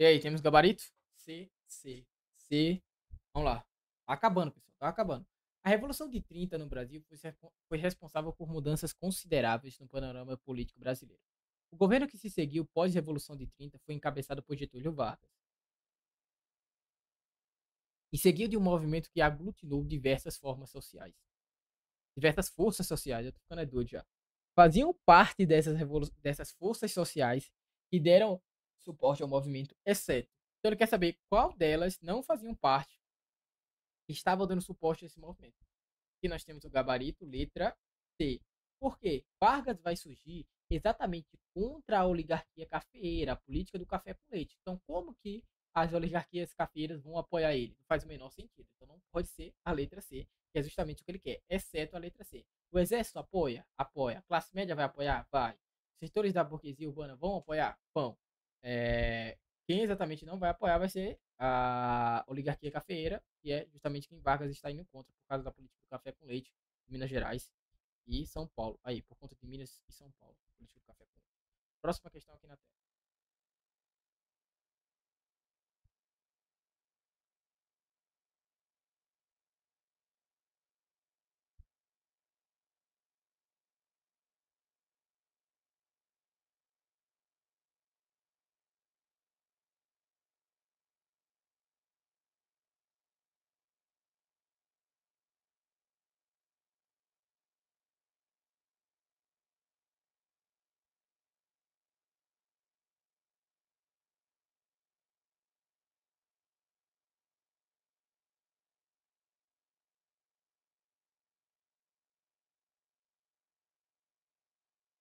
E aí, temos gabarito? C, C, C. Vamos lá. Tá acabando, pessoal. Tá acabando. A Revolução de 30 no Brasil foi responsável por mudanças consideráveis no panorama político brasileiro. O governo que se seguiu pós-Revolução de 30 foi encabeçado por Getúlio Vargas e seguiu de um movimento que aglutinou diversas formas sociais. Diversas forças sociais, eu tô ficando doido já. Faziam parte dessas forças sociais que deram suporte ao movimento, exceto. Então ele quer saber qual delas não faziam parte e estavam dando suporte a esse movimento. Aqui nós temos o gabarito, letra C. Por quê? Vargas vai surgir exatamente contra a oligarquia cafeeira, a política do café com leite. Então, como que as oligarquias cafeiras vão apoiar ele. Não faz o menor sentido. Então não pode ser a letra C, que é justamente o que ele quer, exceto a letra C. O exército apoia? Apoia. A classe média vai apoiar? Vai. Setores da burguesia urbana vão apoiar? Vão. É, quem exatamente não vai apoiar vai ser a oligarquia cafeeira, que é justamente quem Vargas está indo contra por causa da política do café com leite em Minas Gerais e São Paulo. Aí, por conta de Minas e São Paulo, política do café com leite. Próxima questão aqui na tela.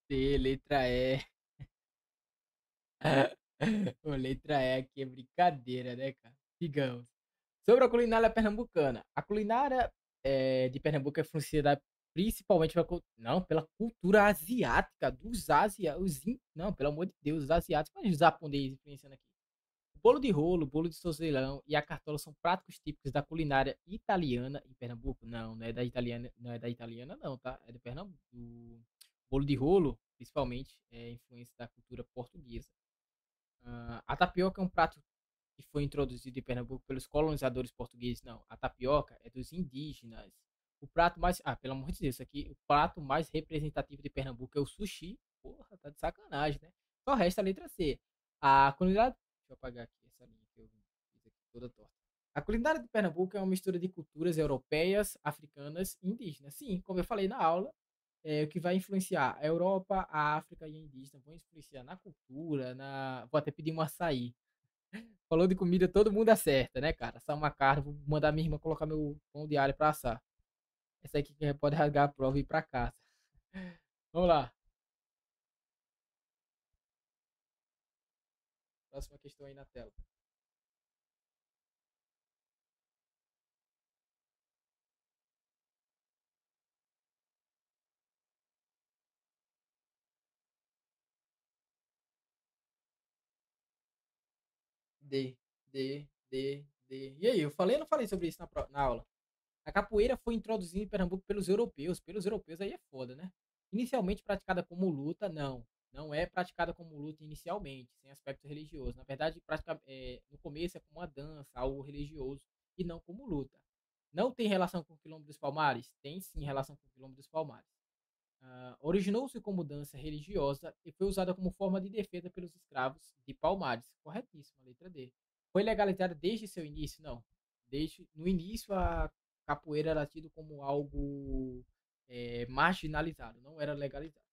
C, letra E. O letra E aqui é brincadeira, né, cara? Digamos. Sobre a culinária pernambucana. A culinária de Pernambuco é influenciada principalmente não, pela cultura asiática, dos asiáticos. Não, pelo amor de Deus, os asiáticos. Mas os japoneses influenciando aqui. O bolo de rolo, o bolo de sozelão e a cartola são pratos típicos da culinária italiana em Pernambuco. Não, não é da italiana, não, tá? É de Pernambuco. O bolo de rolo, principalmente, é influência da cultura portuguesa. A tapioca é um prato que foi introduzido em Pernambuco pelos colonizadores portugueses. Não, a tapioca é dos indígenas. O prato mais. Ah, pelo amor de Deus, aqui, o prato mais representativo de Pernambuco é o sushi. Porra, tá de sacanagem, né? Só resta a letra C. A culinária. Deixa eu apagar aqui essa linha que eu fiz aqui toda torta. A culinária de Pernambuco é uma mistura de culturas europeias, africanas e indígenas. Sim, como eu falei na aula, o que vai influenciar a Europa, a África e a indígena vão influenciar na cultura, na. Vou até pedir um açaí. Falou de comida, todo mundo acerta, né, cara? Assar uma carne, vou mandar minha irmã colocar meu pão diário pra assar. Essa aqui que pode rasgar a prova e ir pra casa. Vamos lá. Próxima questão aí na tela. D, D. E aí, eu falei ou não falei sobre isso na aula? A capoeira foi introduzida em Pernambuco pelos europeus. Pelos europeus aí é foda, né? Inicialmente praticada como luta, não. Não é praticada como luta inicialmente, sem aspecto religioso. Na verdade, no começo é como uma dança, algo religioso, e não como luta. Não tem relação com o Quilombo dos Palmares? Tem sim relação com o Quilombo dos Palmares. Originou-se como dança religiosa e foi usada como forma de defesa pelos escravos de Palmares. Corretíssima, letra D. Foi legalizada desde seu início? Não. No início, a capoeira era tido como algo marginalizado, não era legalizado.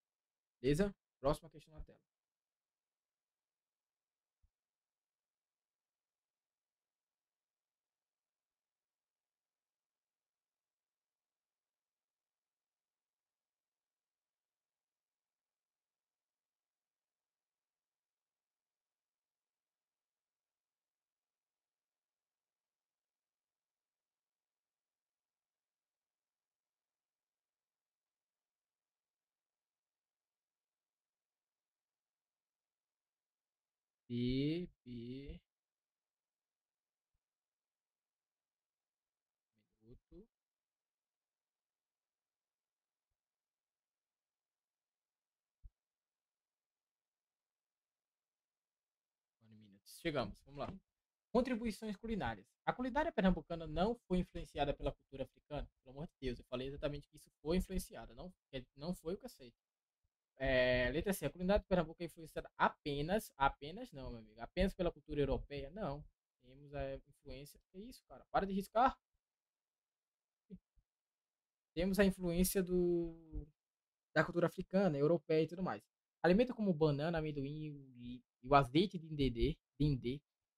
Beleza? Próxima questão na tela. B, minuto, 1 minuto. Chegamos, vamos lá. Contribuições culinárias. A culinária pernambucana não foi influenciada pela cultura africana? Pelo amor de Deus, eu falei exatamente que isso foi influenciada, não foi o que eu sei. Letra C. A culinária de Pernambuco é influenciada apenas não, meu amigo, apenas pela cultura europeia? Não. Temos a influência. Que isso, cara? Para de riscar. Temos a influência da cultura africana, europeia e tudo mais. Alimentos como banana, amendoim e o azeite de dendê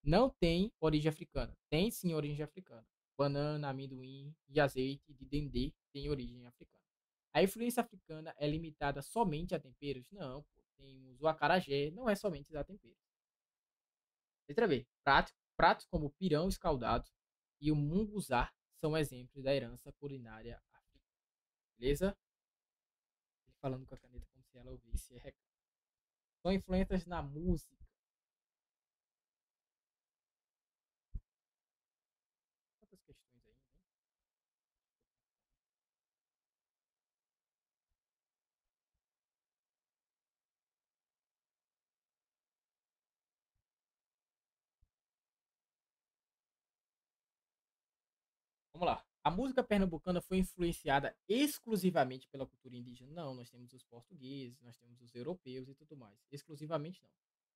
não tem origem africana. Tem sim origem africana. Banana, amendoim e azeite de dendê têm origem africana. A influência africana é limitada somente a temperos? Não, pô. Temos o acarajé, não é somente a temperos. Letra B. Prato. Pratos como o pirão escaldado e o munguzá são exemplos da herança culinária africana. Beleza? Ele falando com a caneta como se ela ouvisse. São influências na música. Quantas questões aí, né? Vamos lá. A música pernambucana foi influenciada exclusivamente pela cultura indígena? Não, nós temos os portugueses, nós temos os europeus e tudo mais. Exclusivamente não.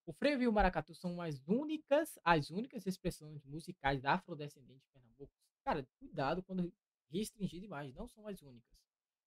O frevo e o maracatu são as únicas expressões musicais da afrodescendente de Pernambuco. Cara, cuidado quando restringir demais, não são as únicas.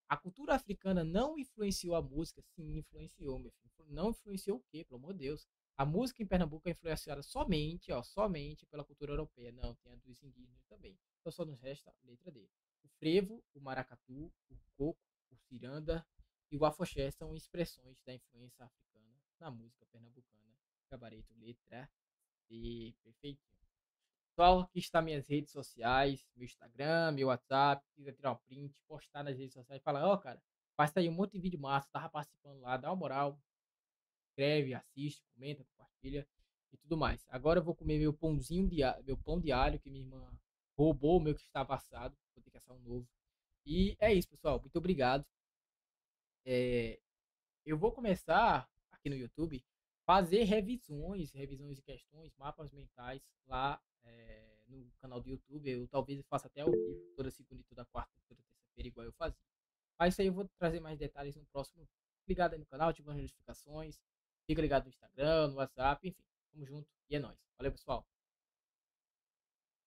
A cultura africana não influenciou a música? Sim, influenciou, meu filho. Não influenciou o quê, pelo amor de Deus? A música em Pernambuco é influenciada somente, ó, somente pela cultura europeia. Não, tem a dos indígenas também. Então só nos resta a letra D. O frevo, o maracatu, o coco, o ciranda e o afoxé são expressões da influência africana na música pernambucana. Gabarito, letra D. Perfeitinho. Pessoal, aqui está minhas redes sociais, meu Instagram, meu WhatsApp. Se quiser tirar um print, postar nas redes sociais, falar, ó, cara, faz aí um monte de vídeo massa, tava participando lá, dá uma moral, escreve, assiste, comenta, compartilha e tudo mais. Agora eu vou comer meu pãozinho meu pão de alho que minha irmã roubou o meu que estava assado, vou ter que assar um novo. E é isso, pessoal. Muito obrigado. É, eu vou começar aqui no YouTube fazer revisões de questões, mapas mentais lá no canal do YouTube. Eu talvez faça até ao vivo, toda segunda e toda quarta, toda terça-feira, igual eu fazia. Mas isso aí eu vou trazer mais detalhes no próximo. Ligado aí no canal, ativa as notificações. Fica ligado no Instagram, no WhatsApp, enfim. Tamo junto e é nóis. Valeu, pessoal.